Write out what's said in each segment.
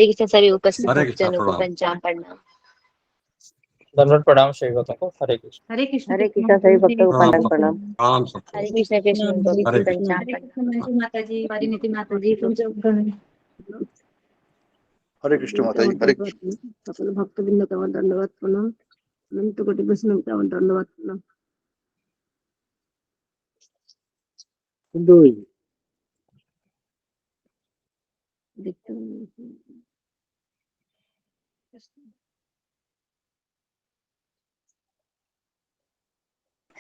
कृष्ण सभी उपस्थित हरे कृष्ण भक्तजनों को प्रणाम। पंचांग प्रणाम। दंडवत प्रणाम श्री गौतम को। हरे कृष्ण। हरे कृष्ण सभी भक्तों को प्रणाम पंचांग प्रणाम। प्रणाम सबको। हरे कृष्ण कृष्ण प्रभु हरे जी कृष्ण। पंचांग प्रणाम। माता जी, परिणति माता जी, हरे कृष्ण माता जी, हरे कृष्ण। सकल भक्तवृंद का दंडवत प्रणाम। अनंत कोटि वैष्णव का दंडवत प्रणाम।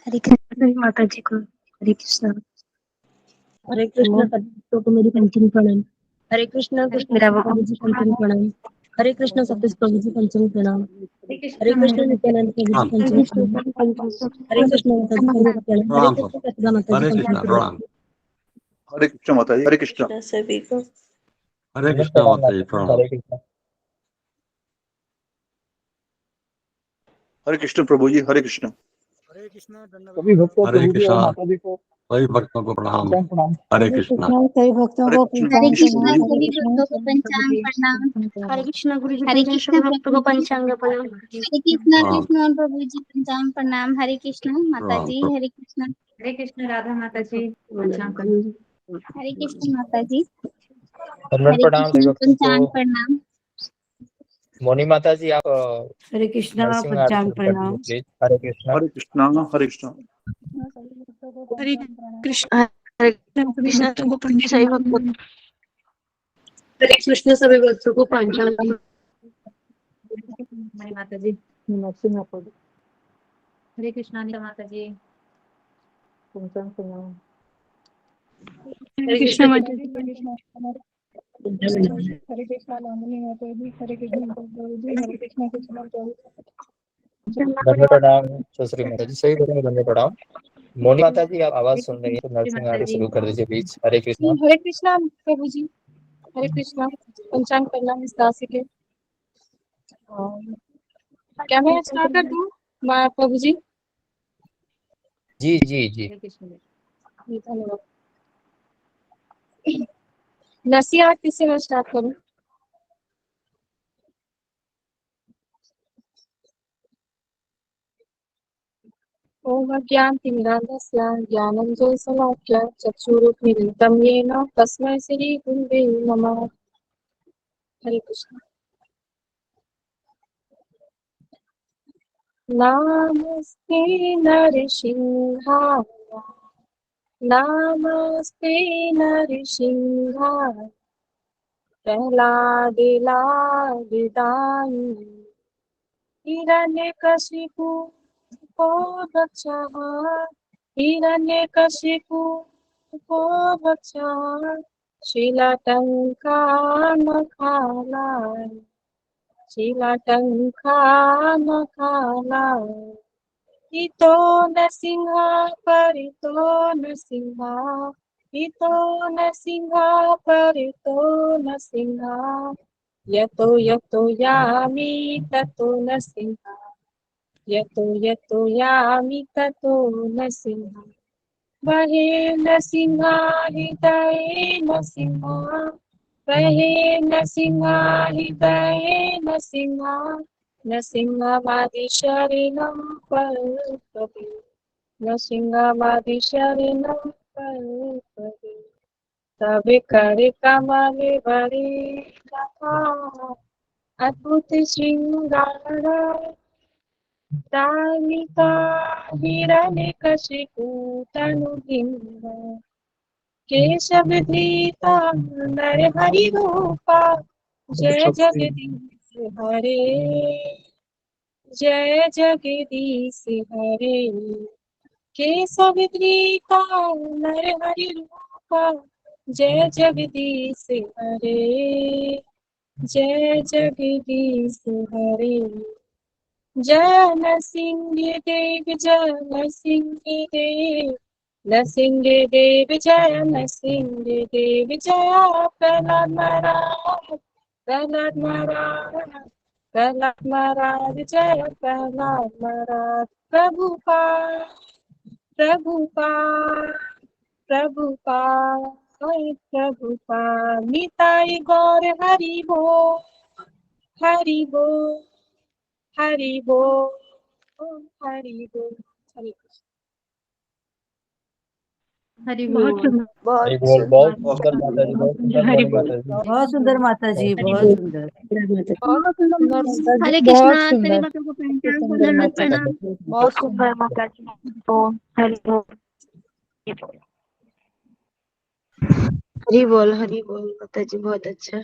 हरे कृष्ण माता जी को। हरे कृष्ण। हरे कृष्ण भक्तों को मेरी पंचम प्रणाम। हरे कृष्ण कृष्ण प्रभु जी पंचम प्रणाम। हरे कृष्ण सतीश प्रभु जी पंचम प्रणाम। हरे कृष्ण नित्यानंद प्रभु जी पंचम प्रणाम। हरे कृष्ण माता जी पंचम प्रणाम। हरे प्रणाम कृष्ण सबको। सतदा माता जी हरे पंचम कृष्ण प्रणाम। प्रणाम। हरे कृष्ण माता जी, हरे कृष्ण। सभी को हरे दंडवत कृष्ण प्रणाम माता जी माता जी। प्रणाम। हरे कृष्ण। हरे कृष्ण प्रभु जी, हरे कृष्ण। हरे कृष्ण सभी भक्तों हरे प्रभु जी और कृष्ण माता जी को सभी भक्तों को प्रणाम। पंचांग प्रणाम। हरे कृष्ण। सभी भक्तों हरे को कृष्ण हरे प्रभु कृष्ण जी, सभी भक्तों को पंचांग प्रणाम। हरे कृष्ण गुरु जी हरे कृष्ण भक्तों को पंचांग प्रणाम। हरे कृष्ण प्रणाम कृष्ण और प्रभु जी पंचांग प्रणाम। हरे कृष्ण माता प्रणाम जी। हरे कृष्ण। हरे कृष्ण राधा माता जी, पंचांग प्रणाम। हरे कृष्ण माता जी। दंडवत हरे प्रणाम श्री कृष्ण भक्तों पंचांग को। प्रणाम। मोनी माता जी आप हरे कृष्णा नरसिंह आरती पंचांग शुरू कर प्रणाम। दीजिए प्लीज। हरे कृष्ण। हरे कृष्ण, हरे कृष्ण। हरे कृष्ण। हरे कृष्ण तुमको पंडित सही भक्त। हरे कृष्ण सभी भक्तों को पंचांग हरे माता जी, नरसिंह प्रभु। हरे कृष्णा माता जी, पंचांग प्रणाम। हरे कृष्ण माता जी। हरे कृष्णा नामिनी माता जी, हरे कृष्ण प्रभु जी, हरे कृष्ण कृष्ण प्रभु। दंडवत प्रणाम सुश्री माता जी। सही करेंगे दंडवत प्रणाम। मोनी माता जी आप आवाज सुन रही है तो नरसिंह माता आरती जी, शुरू कर दीजिए प्लीज। हरे कृष्ण। हरे कृष्णा प्रभु जी, हरे कृष्णा पंचांग प्रणाम इस दासी के। क्या मैं स्टार्ट कर दूं प्रभु जी? जी जी जी। हरे कृष्ण। धन्यवाद। नरसिंह आरती से मैं स्टार्ट करूं? ओम ज्ञानतिमिरान्धस्य ज्ञानञ्जनशलाकया चक्षुरुन्मीलितं येन तस्मै श्रीगुरुवे नमः। हरे कृष्ण। नमस्ते नरसिंहाय, नमस्ते नरसिंहाय, प्रह्लादे लादिदानि हिरण्यकशिपु को रक्षः, हिरण्यकशिपु को रक्षः, शीलटङ्कानखालाय, शीलटङ्कानखालाय, इतो नरसिंह परितो नरसिंह, इतो नरसिंह परितो नरसिंह, यतो यतो यामि ततो नरसिंह, यतो यतो यामि ततो नरसिंह, वहे नरसिंह हृदये नरसिंह, वहे नरसिंह हृदये नरसिंह, नरसिंहमादिशरणं प्रपद्ये, नरसिंहमादिशरणं प्रपद्ये, तव कर कमल बरे कथा, अद्भुत श्रृंगार तालिका हिरण्यकशिपु तनुगिन्द, केशवधृता नरहरि रूपा, जय जगदीश हरे, जय जगदीश हरे, केशवधृता नरहरि रूपा, जय जगदीश हरे, जय जगदीश हरे। जय नरसिंह देव, जय नरसिंह देव, नरसिंह देव जय नरसिंह देव, जय प्रहलाद महाराज, प्रहलाद महाराज, प्रहलाद महाराज, जय प्रहलाद महाराज। प्रभुपाद प्रभुपाद प्रभुपाद प्रभुपाद, निताई गौर हरि बोल, हरि बोल, हरि बोल, हरि बोल। हरे कृष्ण। हरि बहुत बोल। सुंदर। हरि बहुत बोल। बहुत सुंदर। सुंदर माता जी, बहुत सुंदर हरि मोनी बोल। माता जी। बहुत सुंदर माता जी, बहुत बहुत सुंदर। बहुत सुंदर माता जी, हरे कृष्णा, बहुत सभी सुंदर। भक्तों को प्रणाम, सुंदर दंडवत माता प्रणाम। जी। बहुत सुंदर माता जी को हरि बोल। हरि बोल माता जी, बहुत अच्छा।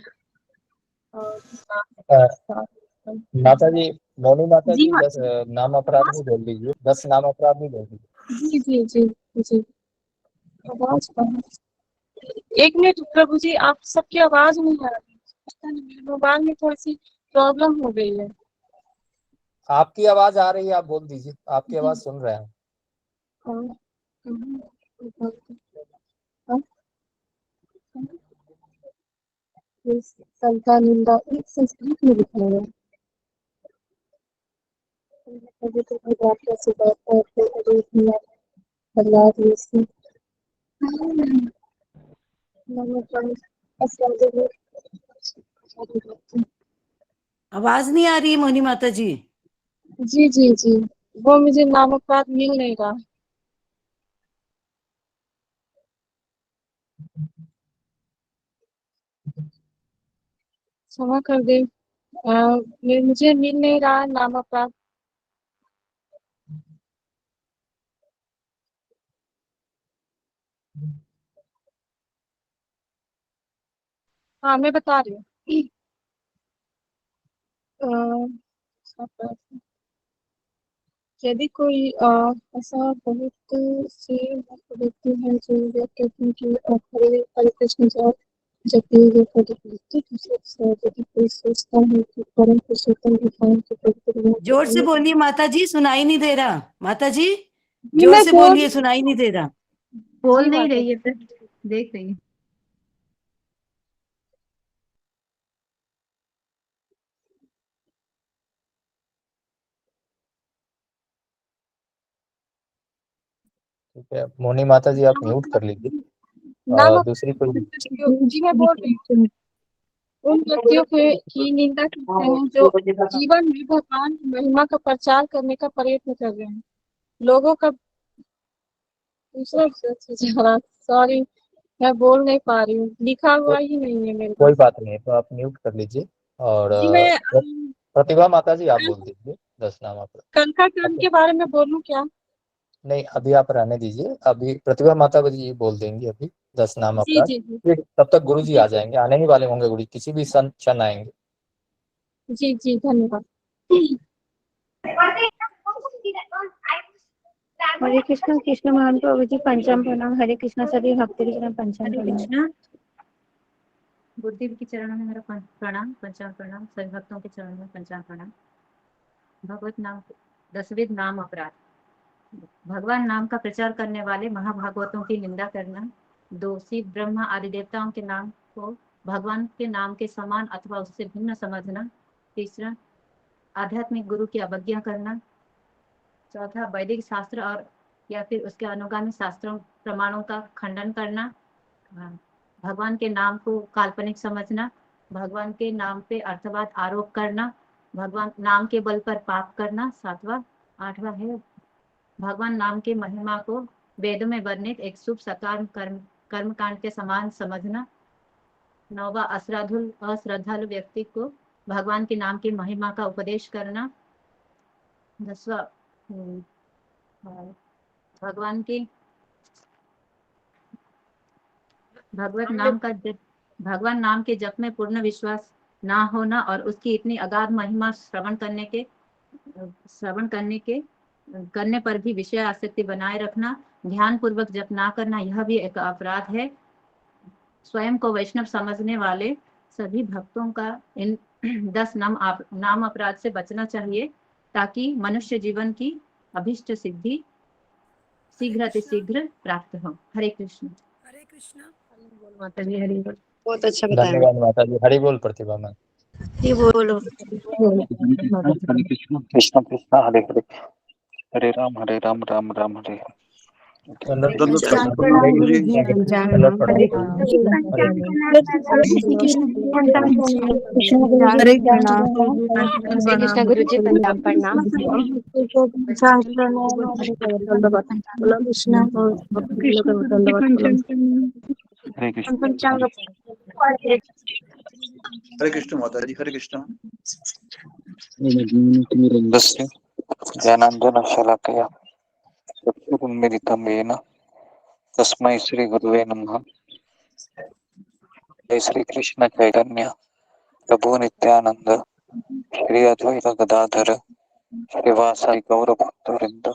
और माता जी, मोनी माता जी जी, हाँ। 10 नाम अपराध नहीं बोल दीजिए, 10 नाम अपराध नहीं बोल दीजिए। जी जी जी जी। आवाज कहाँ? एक मिनट प्रभु जी, आप सबकी आवाज नहीं आ रही। पता नहीं, मेरे मोबाइल में थोड़ी सी प्रॉब्लम हो गई है। आपकी आवाज आ रही है, आप बोल दीजिए, आपकी आवाज सुन रहे हैं। और हाँ, ये संता निंदा एक संस्कृत में लिखा हुआ है। अभी तो कोई बात कैसे बात करते अरे भैया प्रहलाद ऋषि। आवाज नहीं आ रही है मोनी माता जी। जी जी जी, वो मुझे नामपात मिल नहीं रहा। क्षमा कर दे, मुझे मिल नहीं रहा नामपात। हाँ, मैं बता रही हूँ। अ, यदि कोई ऐसा बहुत से व्यक्ति है जो यह कहते हैं कि हरे हरे कृष्ण जब ये व्यक्ति दूसरे से यदि कोई सोचता है कि परम पुरुषोत्तम भगवान के पवित्र जोर से बोलिए माता जी, सुनाई नहीं दे रहा। माता जी जी जोर मैं से बोल, बोलिए, सुनाई नहीं दे रहा। बोल जी नहीं माता रही जी। है फिर, देख रही है। ठीक है, मोनी माता जी, आप म्यूट कर लीजिए। नाम दूसरी कोई। जी मैं बोल रही हूँ। उन व्यक्तियों की निंदा करते हैं जो जीवन में भगवान की महिमा का प्रचार करने का प्रयत्न कर रहे हैं। लोगों का दूसरा सॉरी, मैं बोल नहीं पा रही हूँ, लिखा हुआ ही नहीं है मेरे कोई पास। बात नहीं है, तो आप म्यूट कर लीजिए। और जी मैं प्रतिभा माता जी, आप बोल दीजिए 10 नाम अपराध। कंका कांड के बारे में बोलूं क्या? नहीं, अभी आप रहने दीजिए, अभी प्रतिभा माता जी बोल देंगी अभी 10 नाम जी अपराध। जी जी फिर तब तक गुरु जी जी आ जाएंगे, आने ही वाले होंगे गुरु जी, किसी भी क्षण आएंगे। जी जी, धन्यवाद। हरे कृष्ण कृष्ण महान प्रभु जी, पंचाम प्रणाम। हरे कृष्ण सभी भक्त कृष्ण पंचाम हरे प्रणाम। कृष्णा। बुद्धि के चरणों में मेरा प्रणाम, पंचांग प्रणाम। सभी भक्तों के चरणों में पंचांग प्रणाम। भगवत नाम, 10वें नाम अपराध। भगवान नाम का प्रचार करने वाले महाभागवतों की निंदा करना। दोषी ब्रह्मा आदि देवताओं के नाम को भगवान के नाम के समान अथवा उससे भिन्न समझना। तीसरा, आध्यात्मिक गुरु की अवज्ञा करना। चौथा, वैदिक शास्त्र और या फिर उसके अनुगामी शास्त्रों प्रमाणों का खंडन करना। भगवान के नाम को काल्पनिक समझना। भगवान के नाम पे अर्थवाद आरोप करना। भगवान नाम के बल पर पाप करना। सातवां, आठवां है भगवान नाम के महिमा को वेदों में वर्णित एक शुभ सकाम कर्मकांड के समान समझना। नौवां, अश्रद्धालु व्यक्ति को भगवान के नाम की महिमा का उपदेश करना। 10वां, भगवान के भगवान नाम के जप में पूर्ण विश्वास ना होना और उसकी इतनी अगाध महिमा श्रवण करने पर भी विषय आसक्ति बनाए रखना। ध्यान पूर्वक जप ना करना, यह भी एक अपराध है। स्वयं को वैष्णव समझने वाले सभी भक्तों का इन 10 नाम अपराध से बचना चाहिए, ताकि मनुष्य जीवन की अभिष्ट सिद्धि शीघ्र अतिशीघ्र प्राप्त हो। हरे कृष्ण। हरे कृष्णा। माता जी हरि बोल। बहुत अच्छा बताया। धन्यवाद माता जी, हरि बोल प्रतिभा माता। जी बोलो। हरे कृष्ण कृष्ण कृष्ण हरे हरे, हरे राम राम राम हरे हरे। दंडवत प्रणाम प्रणाम गुरुजी। दंडवत प्रणाम हरे कृष्णा गुरुजी पंजाब प्रणाम। दंडवत प्रणाम दंडवत प्रणाम हरे कृष्ण। पंचांग हरे कृष्ण माता जी, हरे कृष्ण। ज्ञानाञ्जनशलाकया चक्षुरुन्मीलितं येन तस्मै श्री गुरुवे नमः। जय श्री कृष्ण चैतन्य प्रभु नित्यानंद श्री अद्वैत गदाधर श्रीवासादि गौर भक्तवृंद।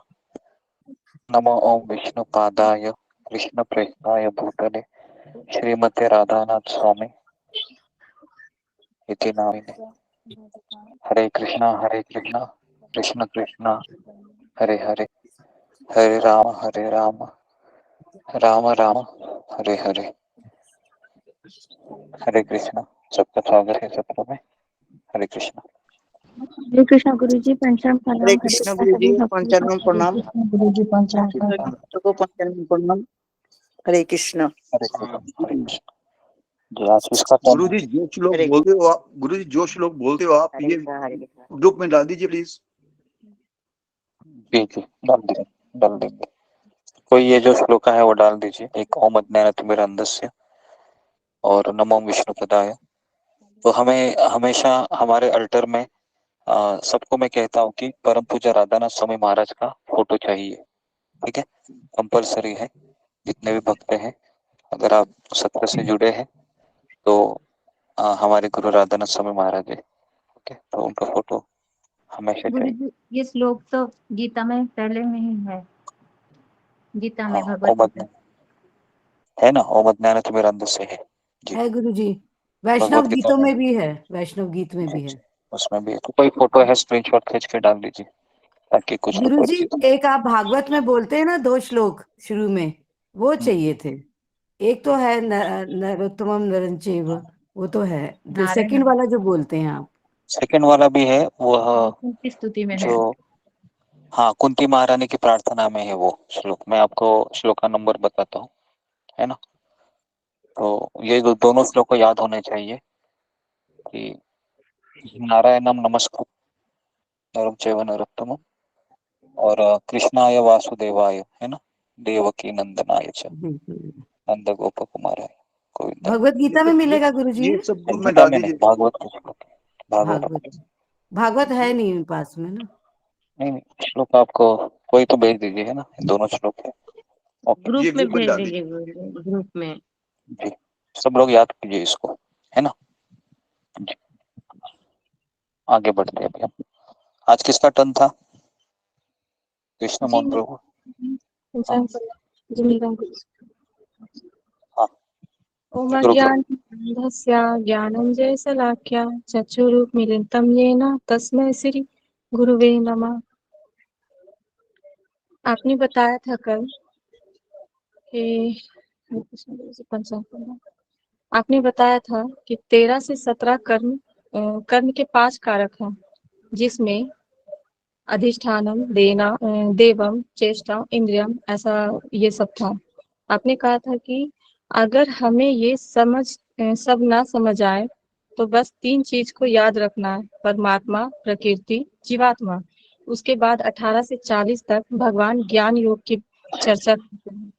नमो ओम विष्णु पादाय कृष्ण प्रेष्ठाय भूतले श्रीमते राधानाथ स्वामी इति नामिने। हरे कृष्णा कृष्ण कृष्ण हरे हरे, हरे राम राम राम हरे हरे। हरे कृष्णा, सबका स्वागत है सत्र में। हरे कृष्णा। हरे कृष्णा गुरुजी पंचांग प्रणाम। हरे कृष्ण गुरु जी, पंचानन प्रणाम। गुरुजी पंचांग सबको पंचानन प्रणाम। हरे कृष्ण। हरे कृष्णा, हरे कृष्णा। जी, आज किसका टर्न है? गुरुजी जो श्लोक बोलते हो आप, गुरुजी जो श्लोक बोलते हो आप, ये ग्रुप में डाल दीजिए प्लीज। जी जी, डाल देंगे। कोई ये जो श्लोक है वो डाल दीजिए। एक ओम अज्ञानतिमिरन्धस्य और नमो विष्णुपदाय। तो हमें हमेशा हमारे अल्टर में सबको मैं कहता हूँ कि परम पूज्य राधानाथ स्वामी महाराज का फोटो चाहिए। ठीक है, कंपलसरी है। जितने भी भक्त हैं, अगर आप सत्र से जुड़े हैं तो हमारे गुरु राधानाथ स्वामी महाराज है। ओके, तो उनका फोटो हमेशा गुरु चाहिए। जी ये श्लोक तो गीता में पहले में ही है, गीता में हाँ, भगवत गीता। है ना, ओम अज्ञानतिमिरन्धस्य है जी। है गुरुजी, वैष्णव भगवत गीता गीतों में में भी है, वैष्णव गीत में भी है। उसमें भी है। तो कोई फोटो है, स्क्रीनशॉट खींच के डाल दीजिए ताकि कुछ तो गुरुजी परिचित। एक आप भागवत में बोलते हैं ना 2 श्लोक शुरू में, वो चाहिए थे। एक तो है नरोत्तमम नरंचैव, वो तो है। जो नारायण सेकंड वाला जो बोलते हैं आप, सेकंड वाला भी है वह की स्तुति में है। जो, हाँ, कुंती महारानी की प्रार्थना में है वो श्लोक। मैं आपको श्लोक का नंबर बताता हूँ, है ना। तो ये दोनों श्लोक को याद होने चाहिए कि नारायणम नमस्कार नरं चैव नरोत्तमम और कृष्णाय वासुदेवाय, है ना, देवकी नंदनाय च नंद गोप कुमाराय गोविंदा। भगवत गीता में मिलेगा गुरुजी। ये सब ग्रुप में गीता डाल में नहीं, दीजिए। भागवत के श्लोक, भागवत भागवत है नहीं पास में ना। नहीं, श्लोक आपको कोई तो भेज दीजिए, है ना, दोनों श्लोक है। ओके ये ग्रुप में ग्रुप में भेज डाल दीजिए दीजिए। गुरुजी, ग्रुप में। जी, सब लोग याद कीजिए इसको, है ना जी। आगे बढ़ते हैं अभी हम। आज किसका टर्न था? कृष्ण जी मोहन प्रभु। पंचांग प्रणाम जी मेरा गुरुजी। हाँ, ओम रुक जाओ। अज्ञानतिमिरन्धस्य ज्ञानञ्जनशलाकया चक्षुरुन्मीलितं येन तस्मै श्री गुरुवे नमः। आपने बताया था कल कि पंचांग प्रणाम। आपने बताया था कि 13 से 17 कर्म के 5 कारक हैं, जिसमें अधिष्ठानम देवम चेष्टा इंद्रियम, ऐसा ये सब था। आपने कहा था कि अगर हमें ये सब ना समझ आए तो बस 3 चीज को याद रखना है, परमात्मा, प्रकृति, जीवात्मा। उसके बाद 18 से 40 तक भगवान ज्ञान योग की चर्चा करते हैं।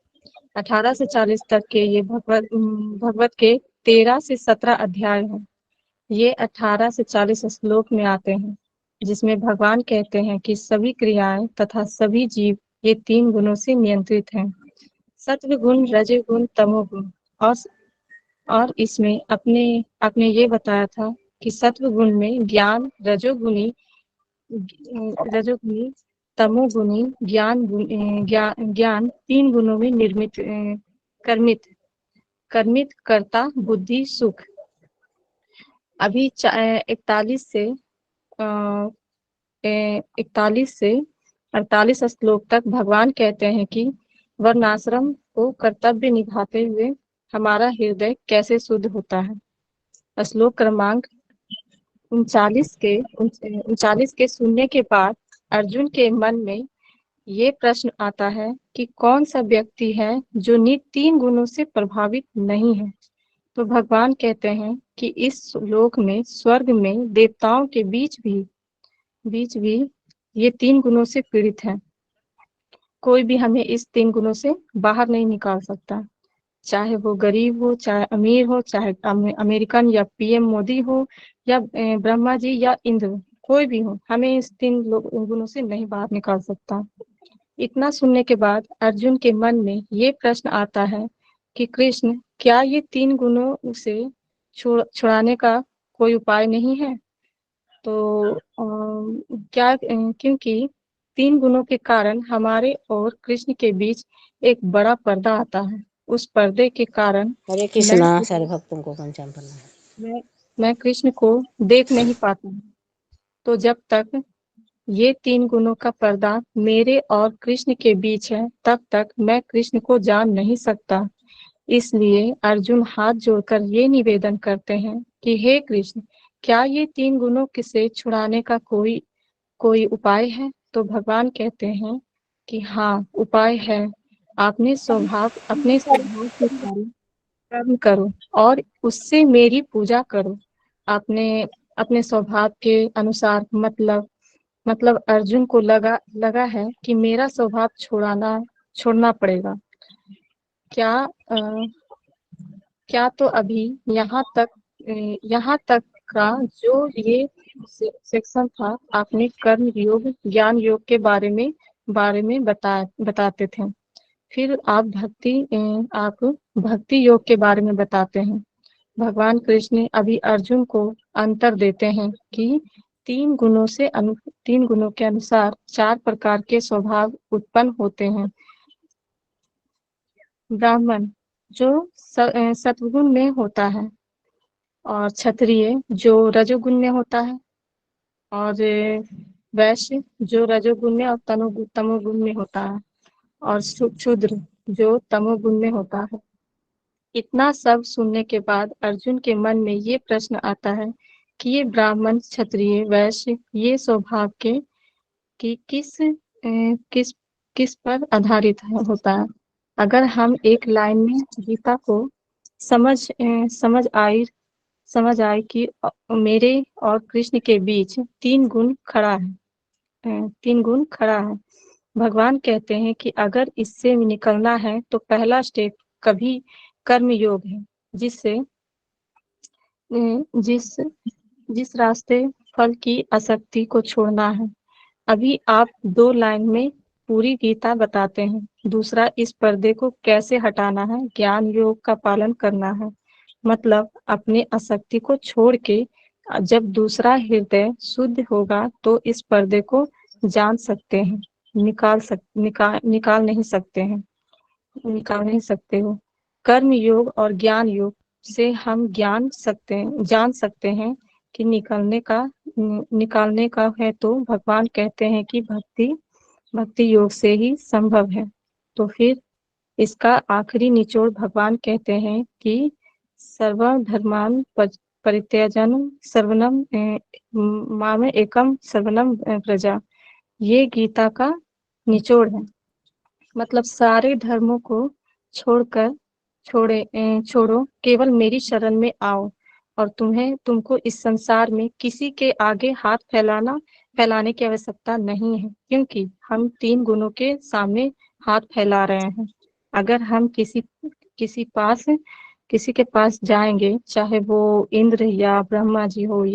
18 से 40 तक के ये भगवत के 13 से 17 अध्याय हैं। ये 18 से 40 श्लोक में आते हैं, जिसमें भगवान कहते हैं कि सभी क्रियाएं तथा सभी जीव ये 3 गुणों से नियंत्रित हैं, सत्व गुण, रजोगुण, तमोगुण। और इसमें आपने ये बताया था कि सत्व गुण में ज्ञान, रजोगुणी, तमोगुणी, ज्ञान 3 गुणों में कर्मित कर्ता, बुद्धि, सुख। अभी 41 से 48 श्लोक तक भगवान कहते हैं कि वर्णाश्रम को कर्तव्य निभाते हुए हमारा हृदय कैसे शुद्ध होता है। श्लोक क्रमांक 39 के सुनने के बाद अर्जुन के मन में ये प्रश्न आता है कि कौन सा व्यक्ति है जो तीन गुणों से प्रभावित नहीं है। तो भगवान कहते हैं कि इस लोक में, स्वर्ग में, देवताओं के बीच भी ये तीन गुणों से पीड़ित है। कोई भी हमें इस तीन गुणों से बाहर नहीं निकाल सकता, चाहे वो गरीब हो, चाहे अमीर हो, चाहे अमेरिकन या पीएम मोदी हो, या ब्रह्मा जी या इंद्र, कोई भी हो, हमें इस तीन गुणों से नहीं बाहर निकाल सकता। इतना सुनने के बाद अर्जुन के मन में ये प्रश्न आता है कि कृष्ण, क्या ये तीन गुणों से छुड़ाने का कोई उपाय नहीं है? तो क्योंकि तीन गुणों के कारण हमारे और कृष्ण के बीच एक बड़ा पर्दा आता है। उस पर्दे के कारण हरे कृष्णा, सारे भक्तों को पंचाम प्रणाम। मैं कृष्ण को देख नहीं पाता हूँ। तो जब तक ये तीन गुणों का पर्दा मेरे और कृष्ण के बीच है, तब तक मैं कृष्ण को जान नहीं सकता। इसलिए अर्जुन हाथ जोड़कर ये निवेदन करते हैं कि हे कृष्ण, क्या ये तीन गुणों से छुड़ाने का कोई उपाय है? तो भगवान कहते हैं कि हाँ, उपाय है। अपने स्वभाव के कारण कर्म करो और उससे मेरी पूजा करो। अपने अपने स्वभाव के अनुसार, मतलब अर्जुन को लगा है कि मेरा स्वभाव छोड़ना पड़ेगा। क्या तो अभी यहाँ तक का जो ये सेक्शन था, आपने कर्म योग, ज्ञान योग के बारे में बताते थे। फिर आप भक्ति योग के बारे में बताते हैं। भगवान कृष्ण अभी अर्जुन को अंतर देते हैं कि तीन गुणों के अनुसार 4 प्रकार के स्वभाव उत्पन्न होते हैं। ब्राह्मण जो सत्वगुण में होता है, और क्षत्रिय जो रजोगुण में होता है, और वैश्य जो रजोगुण में और तमोगुण में होता है, और शूद्र जो तमोगुण में होता है। इतना सब सुनने के बाद अर्जुन के मन में ये प्रश्न आता है कि ये ब्राह्मण, क्षत्रिय, वैश्य, ये स्वभाव के कि किस किस पर आधारित होता है। अगर हम एक लाइन में गीता को समझ आए कि मेरे और कृष्ण के बीच तीन गुण खड़ा है। भगवान कहते हैं कि अगर इससे निकलना है तो पहला स्टेप कभी कर्म योग है, जिस रास्ते फल की आसक्ति को छोड़ना है। अभी आप 2 लाइन में पूरी गीता बताते हैं। दूसरा, इस पर्दे को कैसे हटाना है, ज्ञान योग का पालन करना है, मतलब अपने आसक्ति को छोड़ के जब दूसरा हृदय शुद्ध होगा तो इस पर्दे को जान सकते हैं, निकाल नहीं सकते हो। कर्म योग और ज्ञान योग से हम जान सकते हैं कि निकालने का है, तो भगवान कहते हैं कि भक्ति योग से ही संभव है। तो फिर इसका आखिरी निचोड़ भगवान कहते हैं कि सर्वधर्मान् परित्यजन सर्वनम माम एकम सर्वनम प्रजा। ये गीता का निचोड़ है। मतलब सारे धर्मों को छोड़ो, केवल मेरी शरण में आओ, और तुमको इस संसार में किसी के आगे हाथ फैलाने की आवश्यकता नहीं है, क्योंकि हम तीन गुणों के सामने हाथ फैला रहे हैं। अगर हम किसी के पास जाएंगे, चाहे वो इंद्र या ब्रह्मा जी हो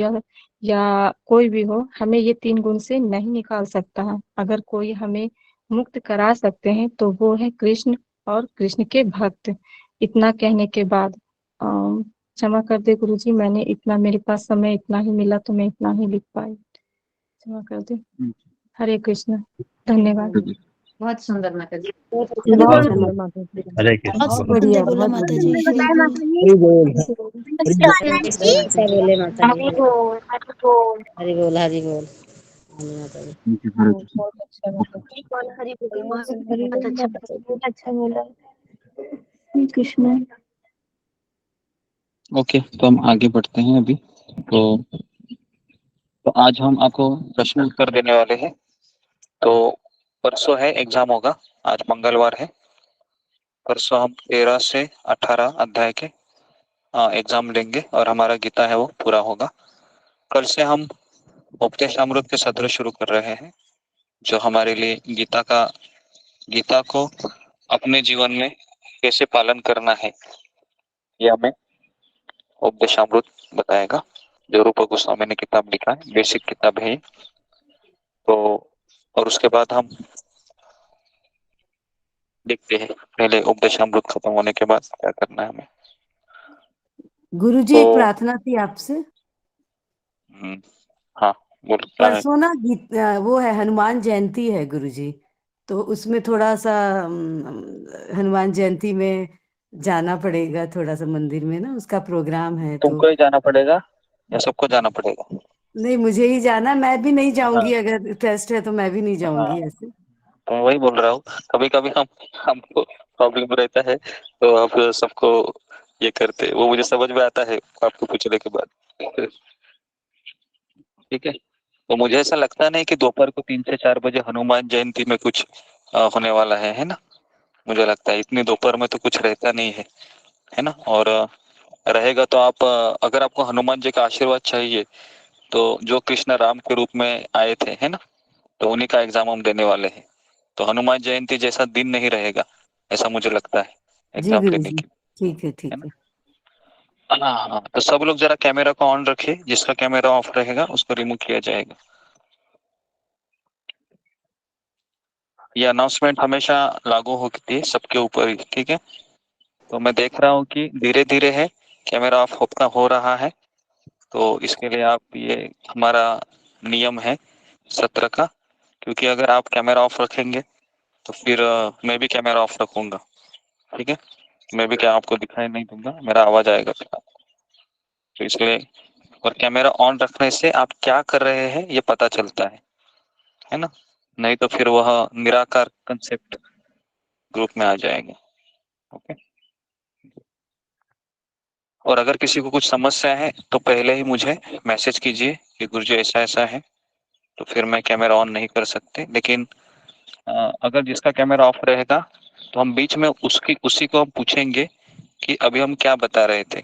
या कोई भी हो, हमें ये तीन गुण से नहीं निकाल सकता है। अगर कोई हमें मुक्त करा सकते हैं तो वो है कृष्ण और कृष्ण के भक्त। इतना कहने के बाद क्षमा कर दे गुरुजी, मेरे पास समय इतना ही मिला तो मैं इतना ही लिख पाई, क्षमा कर दे। हरे कृष्ण, धन्यवाद। बहुत सुंदर माता जी। हरे कृष्ण। बहुत बढ़िया, बहुत बढ़िया। हरि बोल। ऐसा बोले माता जी। हरि बोल, हरि बोल, हरि बोल माता जी। बहुत अच्छा लगा। हरि बोल, बहुत अच्छा बोला। कृष्ण। ओके, तो हम आगे बढ़ते हैं अभी। तो आज हम आपको प्रश्न उत्तर देने वाले हैं। तो परसों है एग्जाम होगा, आज मंगलवार है। परसों हम 13 से 18 अध्याय के एग्जाम लेंगे और हमारा गीता है वो पूरा होगा। कल से हम उपदेशामृत के सत्र शुरू कर रहे हैं, जो हमारे लिए गीता को अपने जीवन में कैसे पालन करना है, ये हमें उपदेशामृत बताएगा। जो रूप गोस्वामी ने किताब लिखा है, बेसिक किताब है ये। तो और उसके बाद हम देखते हैं पहले उपदेशामृत खत्म होने के बाद क्या करना है हमें। गुरुजी तो एक प्रार्थना थी आपसे। हाँ बोल, क्या है? परसों ना वो है हनुमान जयंती है गुरुजी, तो उसमें थोड़ा सा हनुमान जयंती में जाना पड़ेगा, थोड़ा सा मंदिर में ना उसका प्रोग्राम है। तो तुमको ही जाना पड़ेगा या सबको जाना पड़ेगा? नहीं, मुझे ही जाना, मैं भी नहीं हाँ जाऊंगी, अगर टेस्ट है तो मैं भी नहीं हाँ, जाऊंगी ऐसे। तो मैं वही बोल रहा हूँ, कभी कभी हमको प्रॉब्लम रहता है तो आप सबको ये करते, वो मुझे समझ में आता है आपको पूछने के बाद। ठीक है, तो मुझे ऐसा लगता नहीं कि दोपहर को 3 से 4 बजे हनुमान जयंती में कुछ होने वाला है ना। मुझे लगता है इतनी दोपहर में तो कुछ रहता नहीं है ना। और रहेगा तो आप अगर आपको हनुमान जी का आशीर्वाद चाहिए तो जो कृष्ण राम के रूप में आए थे, है ना, तो उन्हीं का एग्जाम हम देने वाले हैं। तो हनुमान जयंती जैसा दिन नहीं रहेगा, ऐसा मुझे लगता है जी एग्जाम देने गुरुजी, की, ठीक है है ठीक ना। है। हाँ हाँ, तो सब लोग जरा कैमरा को ऑन रखिए, जिसका कैमरा ऑफ रहेगा उसको रिमूव किया जाएगा। ये अनाउंसमेंट हमेशा लागू होती है सबके ऊपर ही, ठीक है। तो मैं देख रहा हूँ कि धीरे धीरे है कैमरा ऑफ हो रहा है, तो इसके लिए आप, ये हमारा नियम है सत्र का, क्योंकि अगर आप कैमरा ऑफ रखेंगे तो फिर मैं भी कैमरा ऑफ रखूंगा, ठीक है। मैं भी क्या आपको दिखाई नहीं दूंगा, मेरा आवाज आएगा फिर आपको, तो इसलिए। और कैमरा ऑन रखने से आप क्या कर रहे हैं ये पता चलता है ना, नहीं तो फिर वह निराकार कंसेप्ट ग्रुप में आ जाएगा। ओके, और अगर किसी को कुछ समस्या है तो पहले ही मुझे मैसेज कीजिए कि गुरुजी ऐसा ऐसा है, तो फिर मैं कैमरा ऑन नहीं कर सकते। लेकिन अगर जिसका कैमरा ऑफ रहेगा तो हम बीच में उसी को हम पूछेंगे कि अभी हम क्या बता रहे थे।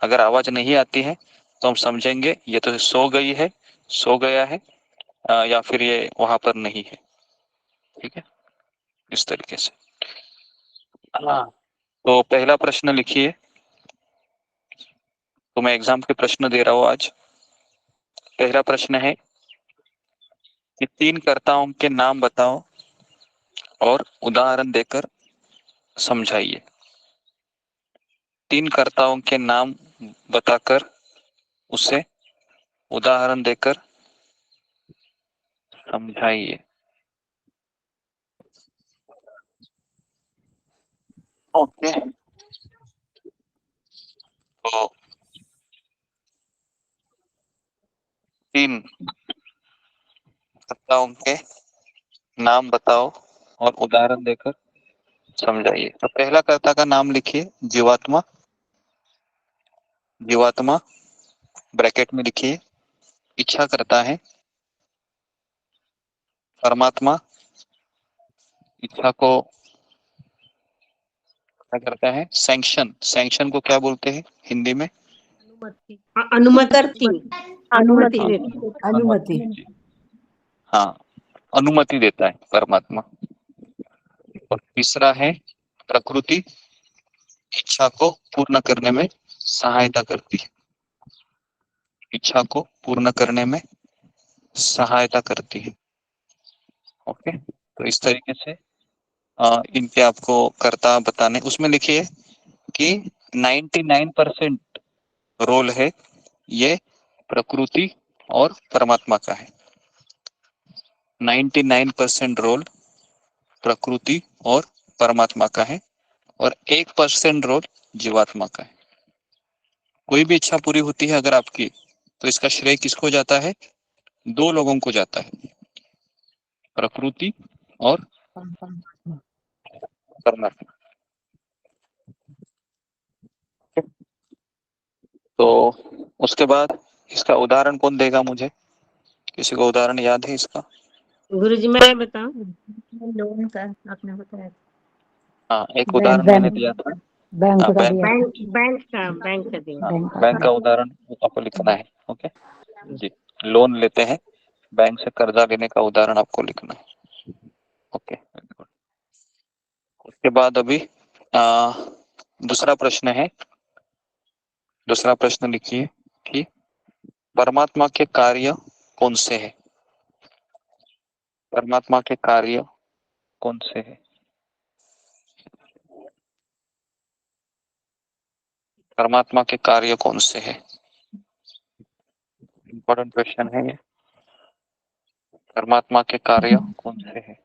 अगर आवाज नहीं आती है तो हम समझेंगे ये तो सो गई है, सो गया है, या फिर ये वहां पर नहीं है, ठीक है, इस तरीके से। हाँ, तो पहला प्रश्न लिखिए। तो मैं एग्जाम के प्रश्न दे रहा हूँ आज। पहला प्रश्न है कि 3 कर्ताओं के नाम बताओ और उदाहरण देकर समझाइए। 3 कर्ताओं के नाम बताकर उसे उदाहरण देकर समझाइए। ओके, तो 3 कर्ताओं के नाम बताओ और उदाहरण देकर समझाइए। तो पहला कर्ता का नाम लिखिए, जीवात्मा। जीवात्मा ब्रैकेट में लिखिए। इच्छा करता है परमात्मा। इच्छा को क्या करता है? सैंक्शन। सैंक्शन को क्या बोलते हैं हिंदी में? अनुमति अनुमति हाँ, देते अनुमति। जी। हाँ, अनुमति देता है परमात्मा। और तीसरा है प्रकृति। इच्छा को पूर्ण करने में सहायता करती है। इच्छा को पूर्ण करने में सहायता करती है। ओके, तो इस तरीके से इनके आपको कर्ता बताने, उसमें लिखिए कि 99% रोल है ये प्रकृति और परमात्मा का है। 99% रोल प्रकृति और परमात्मा का है, और 1% रोल जीवात्मा का है। कोई भी इच्छा पूरी होती है अगर आपकी, तो इसका श्रेय किसको जाता है? 2 लोगों को जाता है, प्रकृति और परमात्मा। तो उसके बाद इसका उदाहरण कौन देगा मुझे? किसी को उदाहरण याद है इसका? गुरुजी मैं बताऊं? लोन का आपने बताया। हाँ, एक उदाहरण मैंने दिया था। बैंक हाँ, का बैंक दिया। बैंक का दिया। हाँ, बैंक का बैंक का उदाहरण आपको लिखना है। ओके जी, लोन लेते हैं, बैंक से कर्जा लेने का उदाहरण आपको लिखना है। ओके, उसके बाद अभी दूसरा प्रश्न है। दूसरा प्रश्न लिखिए कि परमात्मा के कार्य कौन से है? परमात्मा के कार्य कौन से है? परमात्मा के कार्य कौन से है? इम्पोर्टेंट क्वेश्चन है ये। परमात्मा के कार्य कौन से है?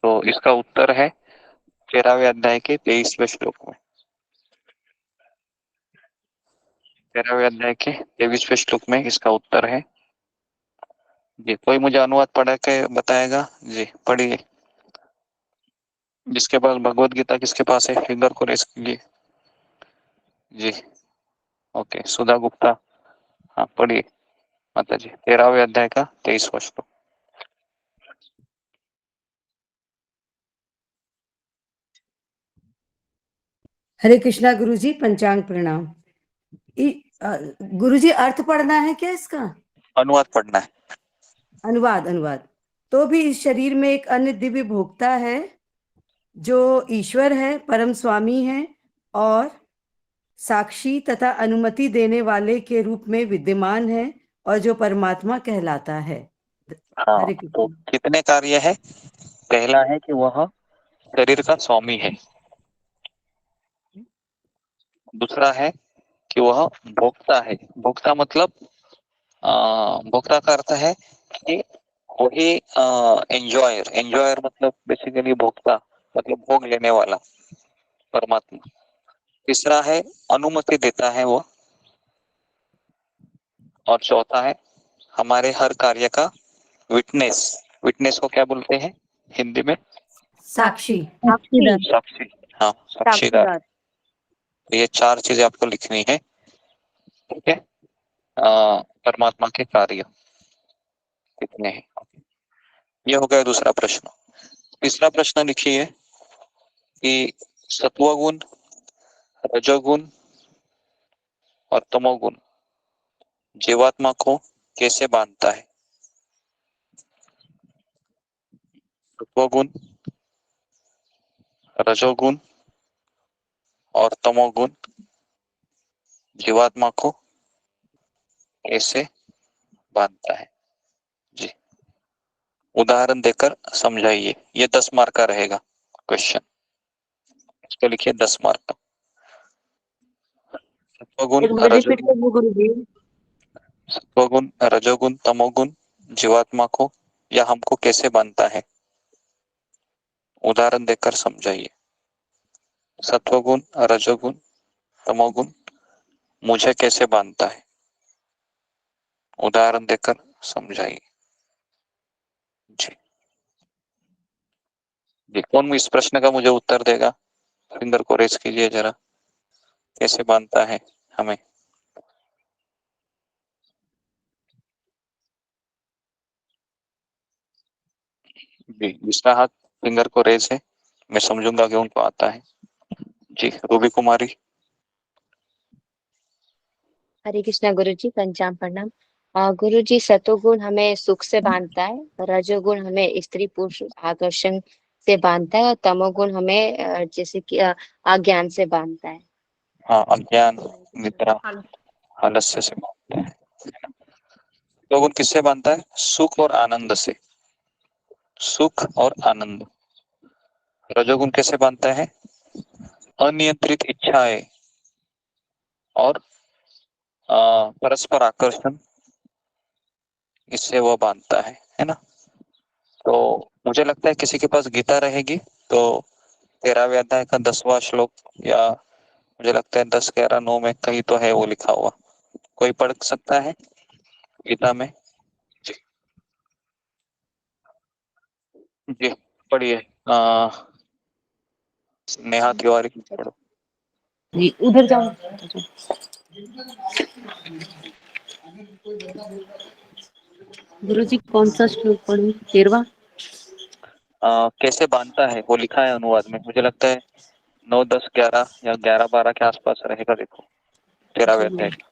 तो इसका उत्तर है 13वें अध्याय के 23वें श्लोक में। 13वें अध्याय के 23वें श्लोक में इसका उत्तर है। जी, कोई मुझे अनुवाद पढ़ के बताएगा? जी पढ़िए। जिसके पास भगवत गीता किसके पास है, फिंगर को रेस कीजिए। जी ओके, सुधा गुप्ता, हाँ पढ़िए माता जी, 13वें अध्याय का 23वां श्लोक। हरे कृष्णा गुरुजी, पंचांग प्रणाम। गुरुजी अर्थ पढ़ना है क्या इसका? अनुवाद पढ़ना है। अनुवाद, अनुवाद। तो भी इस शरीर में एक अन्य दिव्य भोक्ता है जो ईश्वर है, परम स्वामी है और साक्षी तथा अनुमति देने वाले के रूप में विद्यमान है और जो परमात्मा कहलाता है। हाँ, हरे तो कृष्ण। कितने कार्य है? पहला है कि वह शरीर का स्वामी है। दूसरा है कि वह भोक्ता है। भोक्ता मतलब भोक्ता का अर्थ है कि वही एंजॉयर। एंजॉयर मतलब बेसिकली भोक्ता, मतलब भोग लेने वाला परमात्मा। तीसरा है अनुमति देता है वो। और चौथा है हमारे हर कार्य का विटनेस। विटनेस को क्या बोलते हैं हिंदी में? साक्षी। साक्षीदार। साक्षी। हाँ, साक्षीदार। ये 4 चीजें आपको लिखनी है। ठीक है, परमात्मा के कार्य कितने हैं? ये हो गया दूसरा प्रश्न। तीसरा प्रश्न लिखिए कि सत्वगुण, रजोगुण और तमोगुण जीवात्मा को कैसे बांधता है? सत्वगुण, रजोगुण और तमोगुण जीवात्मा को कैसे बांधता है? जी, उदाहरण देकर समझाइए। ये 10 मार्क का रहेगा क्वेश्चन। इसको लिखिए 10 मार्क का। सत्वगुण, रिपीट कर दो गुरुजी। सत्वगुण, रजोगुण, तमोगुण जीवात्मा को या हमको कैसे बांधता है? उदाहरण देकर समझाइए। सत्वगुण, रजोगुण, तमोगुण मुझे कैसे बांधता है? उदाहरण देकर समझाइए। जी जी, कौन इस प्रश्न का मुझे उत्तर देगा? फिंगर को रेस कीजिए जरा। कैसे बांधता है हमें? जी, जिसका हाथ फिंगर को रेस है मैं समझूंगा कि उनको आता है। जी, रूबी कुमारी। हरे कृष्णा गुरुजी, पंचांग प्रणाम। गुरुजी, सतोगुण हमें सुख से बांधता है, रजोगुण हमें स्त्री पुरुष आकर्षण से बांधता है और तमोगुण हमें जैसे कि अज्ञान से बांधता है। हाँ, अज्ञान, निद्रा, आलस्य से बांधता है। सत्वगुण किससे बांधता है? सुख और आनंद से। सुख और आनंद। रजोगुण कैसे बांधता है? अनियंत्रित इच्छाएं और परस्पर आकर्षण, इससे वो बांधता है ना? तो मुझे लगता है किसी के पास गीता रहेगी तो 13वें अध्याय का 10वां श्लोक, या मुझे लगता है 10, 11, 9 में कहीं तो है वो लिखा हुआ। कोई पढ़ सकता है गीता में? जी जी पढ़िए। नेहा तिवारी पढ़ो। जी उधर जाओ। गुरुजी कौन सा श्लोक पढ़ूं? 13वां। कैसे बांधता है वो लिखा है अनुवाद में, मुझे लगता है 9, 10, 11 या 11, 12 के आसपास रहेगा। देखो 13वें अध्याय का।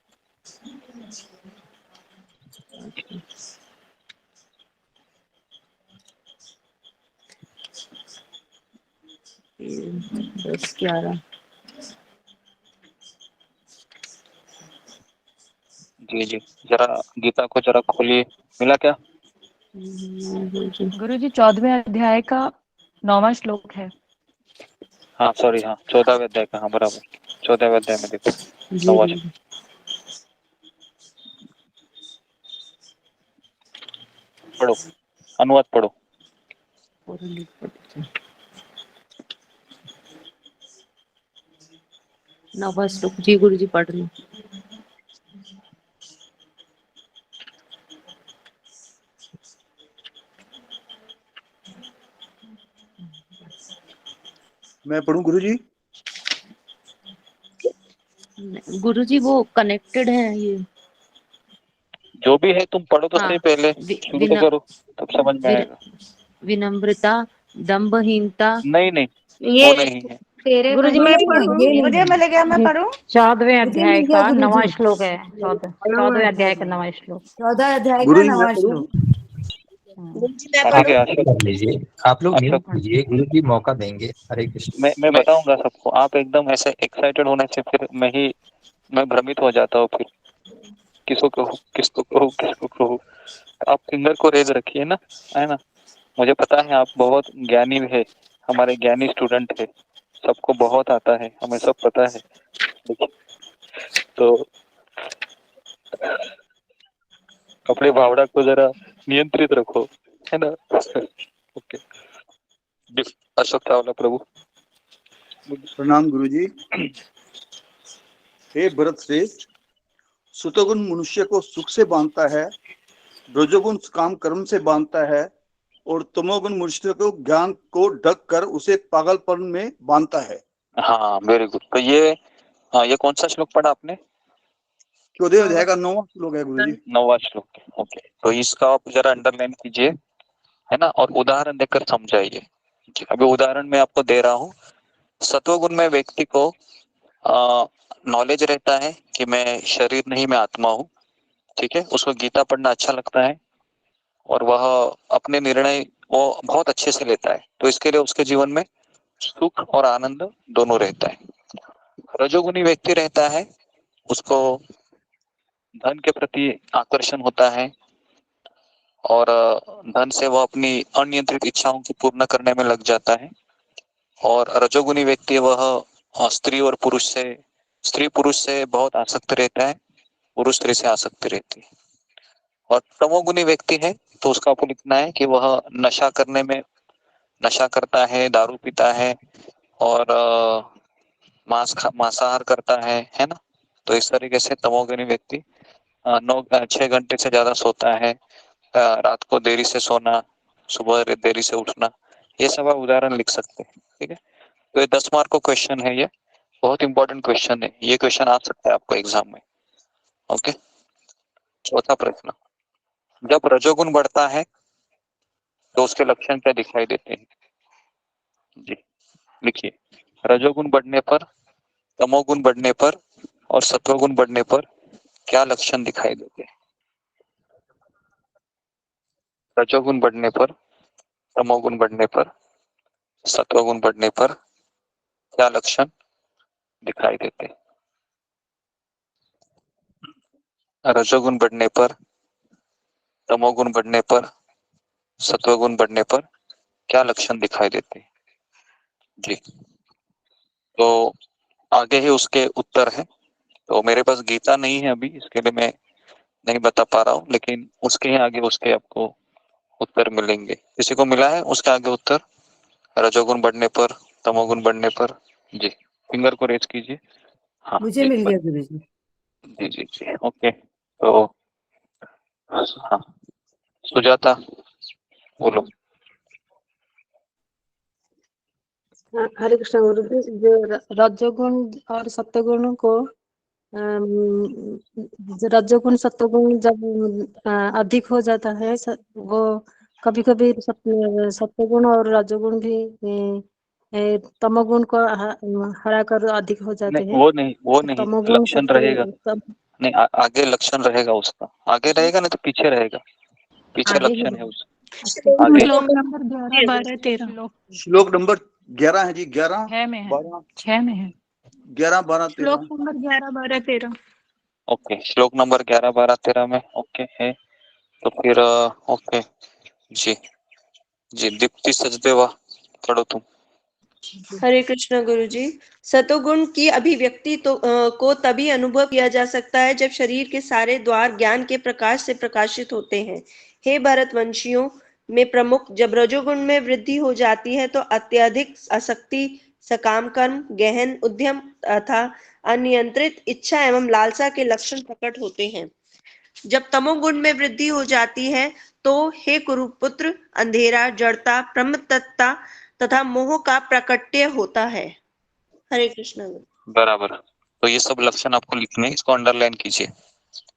दस 11। जी जी, जरा गीता को जरा खोलिए। मिला क्या? गुरुजी 14वें अध्याय का 9वां श्लोक है। हाँ सॉरी, हाँ 14वें अध्याय का, हाँ बराबर 14वें अध्याय में देखो 9वां श्लोक। पढ़ो, अनुवाद पढ़ो। 9वां श्लोक जी गुरुजी पढ़ रही हूँ। मैं पढ़ूं गुरुजी? गुरुजी वो कनेक्टेड है ये। जो भी है तुम पढ़ो तो हाँ, सही, पहले शुरू तो करो तब समझ में आएगा। विनम्रता, दंभहीनता। नहीं नहीं, ये वो नहीं है। तेरे गुरुजी मैं पढ़ूं? मुझे मुझे मिल गया, मैं पढ़ूं? 14वें मुझे अध्याय मिल गया का 9वां गुरुजी। श्लोक है। 14वें अध्याय का 9वां श्लोक। 14 अध्याय का गुरुजी मैं 9वां पढ़ूं? श्लोक। गुरुजी मैं ठीक है पढ़ूं? अशोक, कर लीजिए, आप लोग म्यूट अशोक कीजिए, गुरु जी मौका देंगे। हरे कृष्ण। मैं बताऊंगा सबको। आप एकदम ऐसे एक्साइटेड होने से फिर मैं भ्रमित हो जाता हूँ। फिर किसको कहूँ किसको कहूँ किसको कहूँ। आप फिंगर को रेज रखिए ना, है ना। मुझे पता है आप बहुत ज्ञानी है, हमारे ज्ञानी स्टूडेंट है, सबको बहुत आता है, हमें सब पता है। तो अपने भावना को जरा नियंत्रित रखो, है ना। ओके, अशोक चावला प्रभु। प्रणाम गुरुजी। हे भरत श्रेष्ठ, सतोगुण मनुष्य को सुख से बांधता है, रजोगुण काम कर्म से बांधता है, और तमोगुण मनुष्य को ज्ञान को ढक कर उसे पागलपन में बांधता है। हाँ वेरी गुड। तो ये कौन सा श्लोक पढ़ा आपने? 14वें अध्याय का 9वां श्लोक है गुरुजी। 9वां श्लोक। ओके, तो इसका आप जरा अंडरलाइन कीजिए, है ना, और उदाहरण देकर समझाइए। अभी उदाहरण मैं आपको दे रहा हूँ। सत्वगुण में व्यक्ति को नॉलेज रहता है कि मैं शरीर नहीं, मैं आत्मा हूँ। ठीक है, उसको गीता पढ़ना अच्छा लगता है और वह अपने निर्णय वो बहुत अच्छे से लेता है, तो इसके लिए उसके जीवन में सुख और आनंद दोनों रहता है। रजोगुणी व्यक्ति रहता है, उसको धन के प्रति आकर्षण होता है और धन से वह अपनी अनियंत्रित इच्छाओं को पूर्ण करने में लग जाता है। और रजोगुणी व्यक्ति वह स्त्री पुरुष से बहुत आसक्त रहता है, पुरुष स्त्री से आसक्त रहती है। और तमोगुणी व्यक्ति है तो उसका आपको लिखना है कि वह नशा करता है, दारू पीता है और मांसाहार करता है ना। तो इस तरीके से तमोगुणी व्यक्ति 6 घंटे से ज्यादा सोता है, रात को देरी से सोना, सुबह देरी से उठना, ये सब आप उदाहरण लिख सकते हैं। ठीक है, तो ये 10 मार्क का क्वेश्चन है, ये बहुत इंपॉर्टेंट क्वेश्चन है, ये क्वेश्चन आ सकता है आपको एग्जाम में। ओके, चौथा प्रश्न, जब रजोगुण बढ़ता है तो उसके लक्षण क्या दिखाई देते हैं? जी लिखिए, रजोगुण बढ़ने पर, तमोगुण बढ़ने पर और सत्वगुण बढ़ने पर क्या लक्षण दिखाई देते हैं? रजोगुण बढ़ने पर, तमोगुण बढ़ने पर, सत्वगुण बढ़ने पर क्या लक्षण दिखाई देते हैं? रजोगुण बढ़ने पर, तमोगुण बढ़ने पर, सत्वगुण बढ़ने पर क्या लक्षण दिखाई देते हैं? जी, तो आगे ही उसके उत्तर है। तो मेरे पास गीता नहीं है अभी, इसके लिए मैं नहीं बता पा रहा हूँ, लेकिन उसके ही आगे उसके आपको उत्तर मिलेंगे। किसी को मिला है उसके आगे उत्तर? रजोगुण बढ़ने पर, तमोगुण बढ़ने पर? जी, फिंगर को रेज कीजिए। हाँ मुझे मिल गया गुरुजी। जी जी जी, ओके। तो हाँ, सुजाता बोलो। हरे कृष्ण गुरुजी। जो रजोगुण और सत्वगुण को रजोगुण सत्वगुण जब अधिक हो जाता है वो कभी कभी सत्वगुण और रजोगुण भी तमोगुण को हरा कर अधिक हो जाते नहीं हैं। वो नहीं तमोगुण लक्षण रहेगा। नहीं आगे लक्षण रहेगा उसका, आगे रहेगा नहीं तो पीछे रहेगा, पीछे आगे लक्षण ही है उसका आगे। श्लोक नंबर 11, 12, 13 श्लोक नंबर 11 है जी, 11 6 में है, 12 6 में है। 11 12 श्लोक 13। नंबर 11, 12, 13 ओके श्लोक नंबर 11 12 13 में ओके है। तो फिर ओके जी जी दीप्ति सचदेवा पढ़ो तुम। हरे कृष्ण गुरुजी। सतोगुण की अभिव्यक्ति को तभी अनुभव किया जा सकता है जब शरीर के सारे द्वार ज्ञान के प्रकाश से प्रकाशित होते हैं। हे भरतवंशियों में प्रमुख, जब रजोगुण में वृद्धि हो जाती है तो अत्यधिक आसक्ति, सकाम कर्म, गहन उद्यम तथा अनियंत्रित इच्छा एवं लालसा के लक्षण प्रकट होते हैं। जब तमोगुण में वृद्धि हो जाती है तो हे कुरुपुत्र, अंधेरा, जड़ता, प्रमत्तता तथा मोह का प्रकट्य होता है। हरे कृष्ण। बराबर, तो ये सब लक्षण आपको लिखने हैं, इसको अंडरलाइन कीजिए,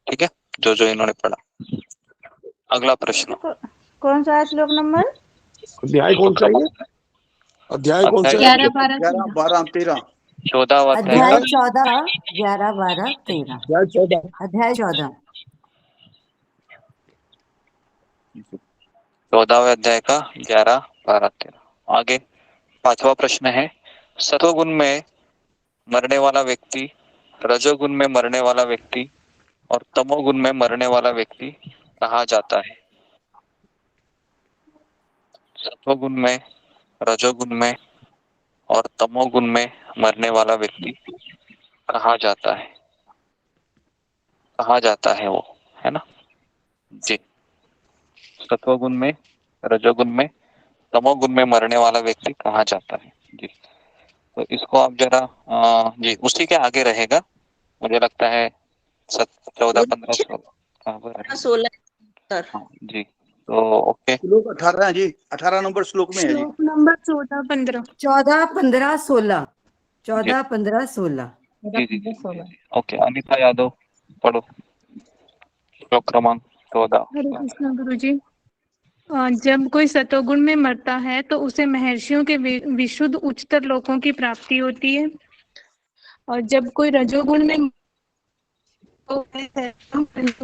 ठीक है, जो जो इन्होंने पढ़ा। अगला प्रश्न, कौन सा है श्लोक नंबर? अध्याय कौन सा है? अध्याय कौन सा है? 11, 12, 12 13 14वां अध्याय अध्याय 14, 11, 12, 13। अध्याय 14 अध्याय 14। 14वें अध्याय का 11 12 13। आगे 5वां प्रश्न है, सतोगुण में मरने वाला व्यक्ति, रजोगुण में मरने वाला व्यक्ति और तमोगुण में मरने वाला व्यक्ति कहा जाता है? सत्वगुण में, रजोगुण में और तमोगुण में मरने वाला व्यक्ति कहा जाता है? कहा जाता है वो, है ना जी। सत्वगुण में, रजोगुण में, तमोगुण में मरने वाला व्यक्ति कहा जाता है जी। तो इसको आप जरा जी उसी के आगे रहेगा, मुझे लगता है 14 15 16 कहाँ पर है? 16 हाँ जी, तो ओके श्लोक 18 है जी, 18 नंबर श्लोक में है जी। श्लोक नंबर 14, 15 14, 15, 16। 14, 15, 16। जी जी जी जी ओके। अनिता यादव पढ़ो श्लोक क्रमांक 14। हरे कृष्ण गुरुजी। जब कोई सतोगुण में मरता है तो उसे महर्षियों के विशुद्ध उच्चतर लोकों की प्राप्ति होती है, और जब कोई रजोगुण में तो वह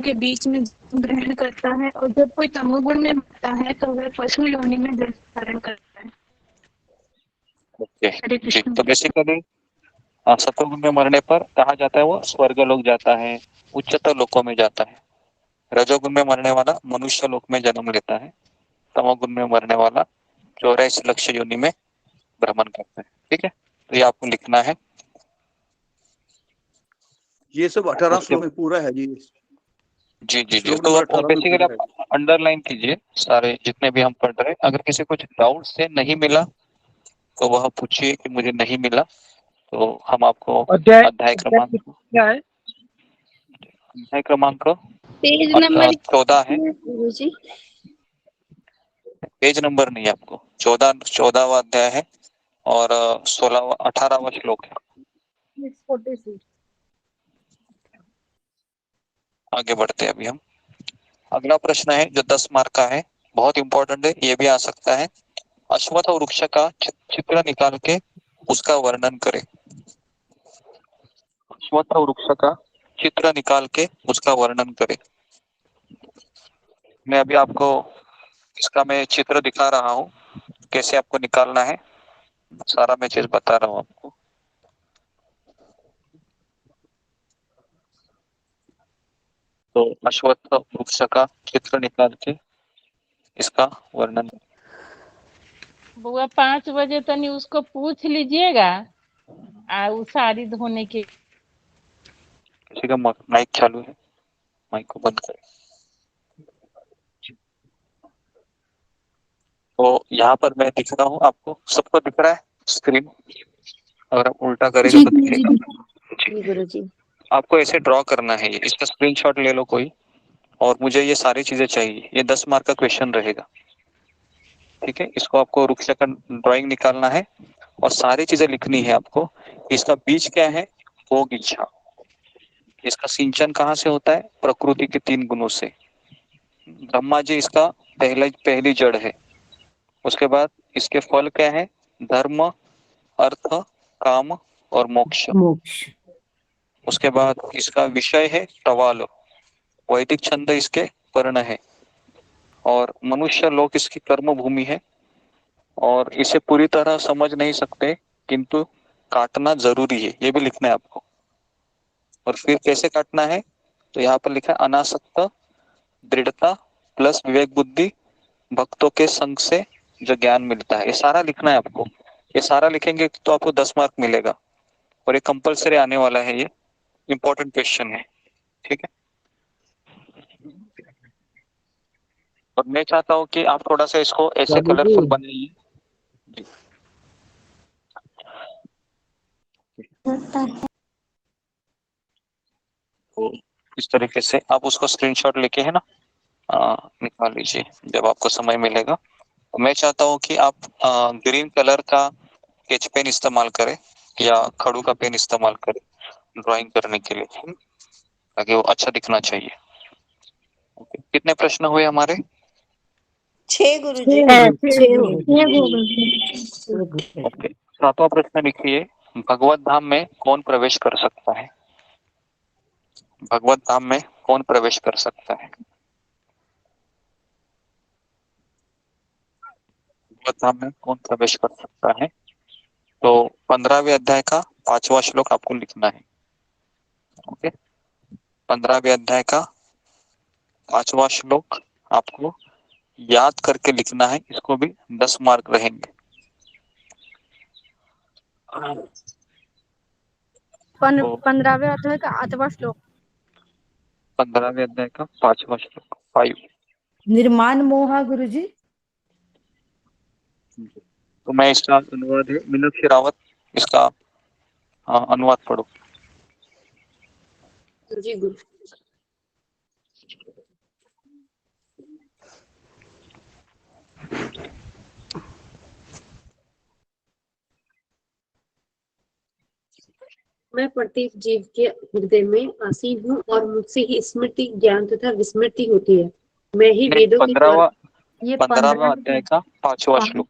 के बीच में ग्रहण करता है, और जब कोई तमोगुण में मरता है तो वह पशु योनि में जन्म धारण करता है। ओके जी, तो बेसिकली सतोगुण में मरने पर कहा जाता है वो स्वर्ग लोक जाता है, उच्चतर लोकों में जाता है। रजोगुण में मरने वाला मनुष्य लोक में जन्म लेता है, तमोगुण में मरने वाला 84 लक्ष योनि में भ्रमण करता है, ठीक है। तो ये आपको लिखना है, ये सब 18 श्लोक में पूरा है जी। जी जी जी। तो आप बेसिकली आप अंडरलाइन कीजिए सारे जितने भी हम पढ़ रहे हैं। अगर किसी कुछ डाउट से नहीं मिला तो वह पूछिए कि मुझे नहीं मिला, तो हम आपको अध्याय क्रमांक क्या है? अध्याय क्रमांक पेज नंबर 14 है। गुरुजी। पेज नंबर नहीं है आपको, 14वां अध्याय है और 16वां 18वां श्लोक है। 46। आगे बढ़ते हैं अभी हम। अगला प्रश्न है जो 10 मार्क का है, बहुत इंपॉर्टेंट है, ये भी आ सकता है। अश्वत्थ वृक्ष का चित्र निकाल के उसका वर्णन करें। अश्वत्थ वृक्ष का चित्र निकाल के उसका वर्णन करें। मैं अभी आपको इसका मैं चित्र दिखा रहा हूँ, कैसे आपको निकालना है सारा मैं चीज बता रहा हूँ आपको। तो अश्वत्थ वृक्ष का चित्र निकाल के इसका वर्णन। बुआ 5 बजे तनी उसको पूछ लीजिएगा वो साड़ी धोने के। किसी का माइक चालू है, माइक को बंद करें। तो यहाँ पर मैं दिख रहा हूँ, आपको सबको दिख रहा है स्क्रीन? अगर आप उल्टा करेंगे तो दिखेगा। गुरुजी। आपको ऐसे ड्रॉ करना है, इसका स्क्रीनशॉट ले लो कोई, और मुझे ये सारी चीजें चाहिए। ये 10 मार्क का क्वेश्चन रहेगा, ठीक है। इसको आपको वृक्ष का ड्राइंग निकालना है और सारी चीजें लिखनी है आपको। इसका बीज क्या है? भोग इच्छा, इसका सिंचन कहाँ से होता है? प्रकृति के 3 गुणों से। ब्रह्मा जी इसका पहली जड़ है। उसके बाद इसके फल क्या है? धर्म, अर्थ, काम और मोक्ष। उसके बाद इसका विषय है टवाल, वैदिक छंद इसके पर्ण है, और मनुष्य लोक इसकी कर्म भूमि है। और इसे पूरी तरह समझ नहीं सकते, किंतु काटना जरूरी है, ये भी लिखना है आपको। और फिर कैसे काटना है? तो यहाँ पर लिखा है अनासक्त, दृढ़ता प्लस विवेक बुद्धि, भक्तों के संग से जो ज्ञान मिलता है, ये सारा लिखना है आपको। ये सारा लिखेंगे तो आपको 10 मार्क मिलेगा, और ये कंपलसरी आने वाला है, ये इंपॉर्टेंट क्वेश्चन है, ठीक है। और मैं चाहता हूँ कि आप थोड़ा सा इसको ऐसे कलरफुल बनाइए। तो इस तरीके से आप उसको स्क्रीनशॉट लेके है ना निकाल लीजिए जब आपको समय मिलेगा। मैं चाहता हूँ कि आप ग्रीन कलर का स्केच पेन इस्तेमाल करें या खड़ू का पेन इस्तेमाल करें ड्राइंग करने के लिए, ताकि वो अच्छा दिखना चाहिए। कितने प्रश्न हुए हमारे? 6 गुरुजी। ओके, 7वां प्रश्न लिखिए, भगवत धाम में कौन प्रवेश कर सकता है? भगवत धाम में कौन प्रवेश कर सकता है? भगवत धाम में कौन प्रवेश कर सकता है? तो 15वें अध्याय का 5वां श्लोक आपको लिखना है। ओके, 15वें अध्याय का 5वां श्लोक आपको याद करके लिखना है, इसको भी 10 मार्क रहेंगे। 15वें अध्याय का 8वां श्लोक। 15वें अध्याय का 5वां श्लोक 5। निर्माण मोहा गुरुजी। तो मैं इसका अनुवाद है, मीनाक्षी रावत इसका अनुवाद पढ़ो। जी गुरु। मैं प्रत्येक जीव के हृदय में आसीन हूँ और मुझसे ही स्मृति, ज्ञान तथा विस्मृति होती है। मैं ही वेदों के द्वारा। 15वां अध्याय का 5वां श्लोक।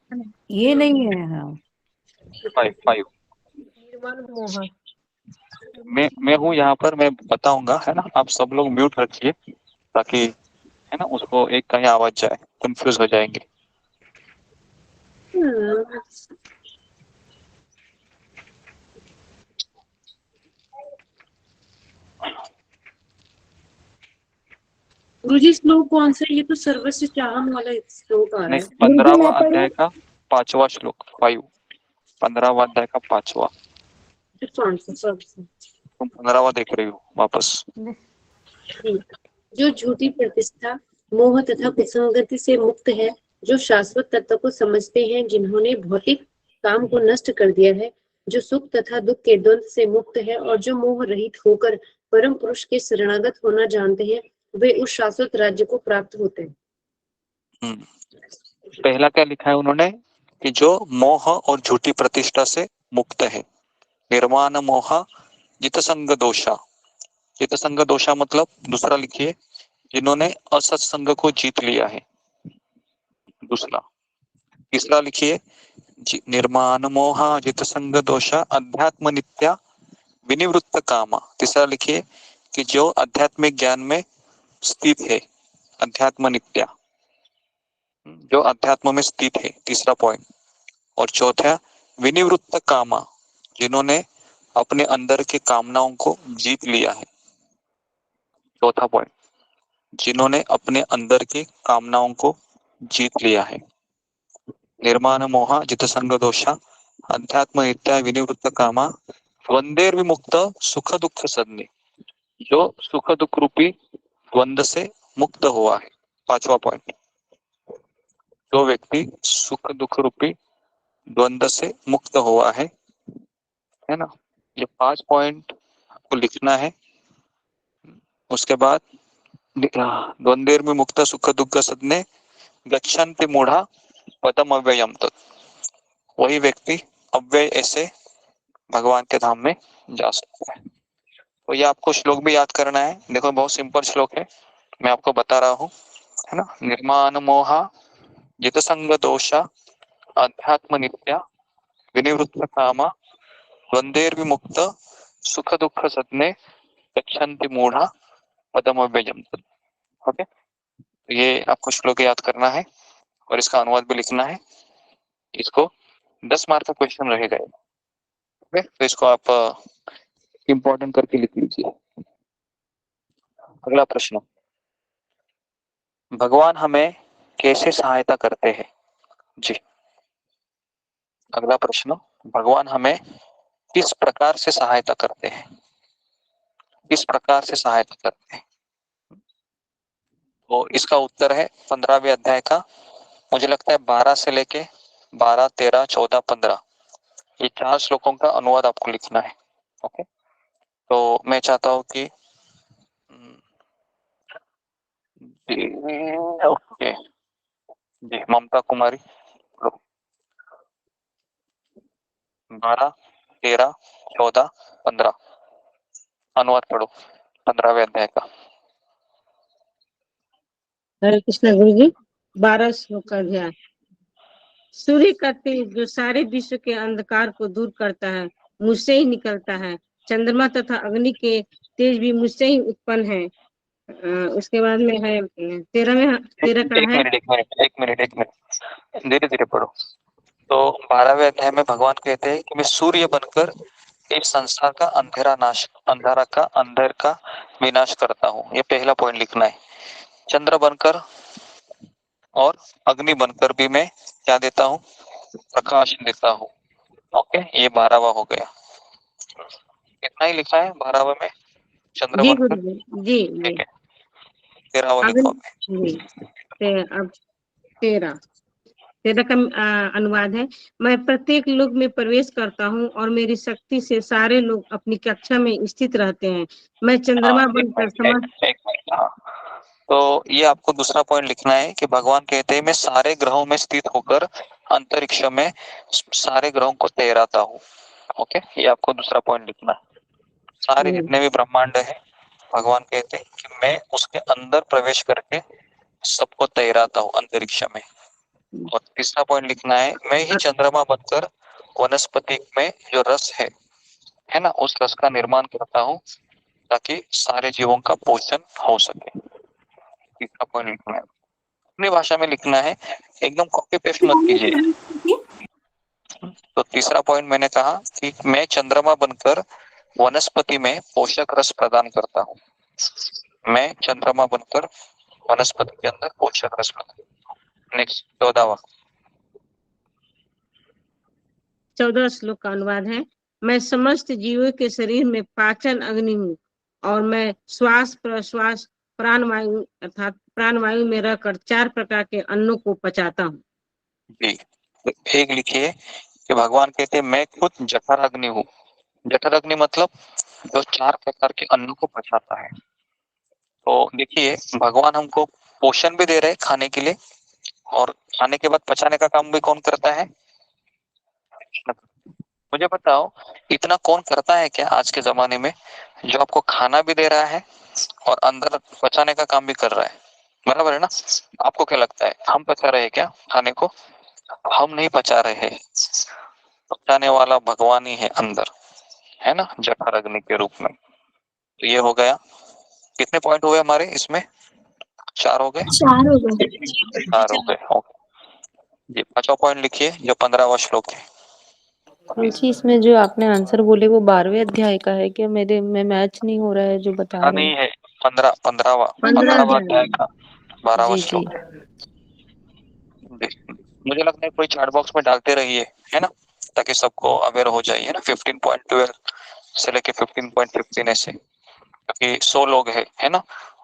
ये नहीं है। हाँ, 5। मैं हूँ यहाँ पर, मैं बताऊंगा, है ना। आप सब लोग म्यूट रखिए ताकि है ना उसको एक कहीं आवाज जाए, कंफ्यूज हो जाएंगे। गुरुजी श्लोक कौन सा? ये तो सर्वस्व चाहम वाला श्लोक आ रहा है। 15वां अध्याय का 5वां श्लोक 5। 15वां अध्याय का 5वां। तुम 15वां देख रही हो वापस। जो झूठी प्रतिष्ठा, मोह तथा कुसंगति से मुक्त है, जो शाश्वत तत्व को समझते हैं, जिन्होंने भौतिक काम को नष्ट कर दिया है, जो सुख तथा दुख के द्वंद्व से मुक्त है और जो मोह रहित होकर परम पुरुष के शरणागत होना जानते हैं, वे उस शाश्वत राज्य को प्राप्त होते हैं। पहला क्या लिखा है उन्होंने कि जो मोह और झूठी प्रतिष्ठा से मुक्त है। निर्माण मोह जितसंग दोषा। जितसंग दोषा मतलब दूसरा लिखिए, जिन्होंने असत्संग को जीत लिया है, दूसरा। तीसरा लिखिए, निर्माण मोह जितसंग दोषा अध्यात्म नित्या विनिवृत्त कामा। तीसरा लिखिए कि जो आध्यात्मिक ज्ञान में स्थित है, अध्यात्म नित्या, जो अध्यात्म में स्थित है, तीसरा पॉइंट। और चौथा विनिवृत्त कामा, जिन्होंने अपने अंदर की कामनाओं को जीत लिया है, चौथा पॉइंट, जिन्होंने अपने अंदर की कामनाओं को जीत लिया है। निर्माण मोह जितसंग दोषा अध्यात्म नित्या विनिवृत्त कामा द्वंद्वेर विमुक्त सुख दुख सदने, जो सुख दुख रूपी द्वंद्व से मुक्त हुआ है, पांचवा पॉइंट। जो व्यक्ति सुख दुख रूपी द्वंद्व से मुक्त हुआ है ना, ये 5 पॉइंट आपको लिखना है। उसके बाद द्वंद्वेर में मुक्त सुख दुख सदने गच्छन्ति मूढ़ा पदम अव्ययम तत्, वही व्यक्ति अव्यय ऐसे भगवान के धाम में जा सकता है। तो ये आपको श्लोक भी याद करना है। देखो बहुत सिंपल श्लोक है, मैं आपको बता रहा हूँ, है ना। निर्माण मोहा जित संग दोषा अध्यात्म नित्या विनिवृत्त कामा द्वंद्वैर्विमुक्त सुख दुख सदने गच्छन्ति मूढ़ा पदम अव्ययम। ओके, तो ये आपको श्लोक याद करना है और इसका अनुवाद भी लिखना है। इसको 10 मार्क का क्वेश्चन रहेगा। ओके, तो इसको आप इम्पोर्टेंट करके लिख लीजिए। अगला प्रश्न, भगवान हमें कैसे सहायता करते हैं? जी, अगला प्रश्न, भगवान हमें किस प्रकार से सहायता करते हैं? किस प्रकार से सहायता करते हैं? तो इसका उत्तर है 15वें अध्याय का, मुझे लगता है 12 से लेके 12, 13, 14, 15 ये 4 श्लोकों का अनुवाद आपको लिखना है। ओके, तो मैं चाहता हूँ कि ओके जी, ममता कुमारी 12, 13, 14, 15 अनुवाद पढ़ो 15वें अध्याय का। हरे कृष्ण गुरु जी। 12 श्लोक का अध्याय। सूर्य का तेज जो सारे विश्व के अंधकार को दूर करता है मुझसे ही निकलता है। चंद्रमा तथा अग्नि के तेज भी मुझसे ही उत्पन्न है। उसके बाद में है 13 का है। एक मिनट धीरे धीरे पढ़ो। तो 12वें अध्याय में भगवान कहते हैं कि मैं सूर्य बनकर इस संसार का अंधेरा का विनाश करता हूँ। ये पहला पॉइंट लिखना है। चंद्र बनकर और अग्नि बनकर भी मैं क्या देता हूँ? प्रकाश देता हूँ। ओके, ये 12वां हो गया। कितना ही लिखा है 12वें में? चंद्र जी बनकर। गुरु जी। ठीक है, 13वां लिखो। अब 13 का अनुवाद है। मैं प्रत्येक लोक में प्रवेश करता हूँ और मेरी शक्ति से सारे लोग अपनी कक्षा में स्थित रहते हैं। मैं चंद्रमा बनकर हाँ, तो ये आपको दूसरा पॉइंट लिखना है कि भगवान कहते हैं मैं सारे ग्रहों में स्थित होकर अंतरिक्ष में सारे ग्रहों को तैराता हूँ। ओके, ये आपको दूसरा पॉइंट लिखना है। सारे जितने भी ब्रह्मांड है भगवान कहते हैं कि मैं उसके अंदर प्रवेश करके सबको तैराता हूँ अंतरिक्ष में। और तीसरा पॉइंट लिखना है मैं ही चंद्रमा बनकर वनस्पति में जो रस है ना, उस रस का निर्माण करता हूँ ताकि सारे जीवों का पोषण हो सके। तीसरा पॉइंट लिखना है, अपनी भाषा में लिखना है, एकदम कॉपी पेस्ट मत कीजिए। तो तीसरा पॉइंट मैंने कहा कि मैं चंद्रमा बनकर वनस्पति में पोषक रस प्रदान करता हूँ। मैं चंद्रमा बनकर वनस्पति के अंदर पोषक रस प्रदान। नेक्स्ट 14 श्लोक का अनुवाद है। मैं समस्त जीवों के शरीर में पाचन अग्नि हूँ और मैं श्वास प्रश्वास प्राणवायु अर्थात प्राणवायु में रहकर 4 प्रकार के अन्नों को पचाता हूँ। जी, एक लिखिए कि भगवान कहते हैं मैं खुद जठर अग्नि हूँ। जठर अग्नि मतलब जो 4 प्रकार के अन्नों को पचाता है। तो देखिए भगवान हमको पोषण भी दे रहे हैं खाने के लिए, और खाने के बाद पचाने का काम भी कौन करता है? मुझे बताओ इतना कौन करता है क्या आज के जमाने में, जो आपको खाना भी दे रहा है और अंदर पचाने का काम भी कर रहा है? बराबर है ना? आपको क्या लगता है हम पचा रहे हैं क्या खाने को? हम नहीं पचा रहे हैं, पचाने वाला भगवान ही है अंदर, है ना, जठर अग्नि के रूप में। तो ये हो गया। कितने पॉइंट हुए हमारे इसमें? 4 हो गए। 4 हो गए। 4 हो गए। जी, 5वां पॉइंट लिखिए जो 15वां श्लोक है। जी, इसमें जो आपने आंसर बोले वो 12वें अध्याय का है क्या? मेरे में मैच नहीं हो रहा है जो बता रहे नहीं हैं। है, 15वां अध्याय का 12वां जी श्लोक। मुझे लगता है कोई चैट बॉक्स में डालते रहिए, है ना, ताकि सबको अवेयर हो जाइए ना। 15.12 से लेके 15.15 ऐसे, क्योंकि 100 लोग है ना,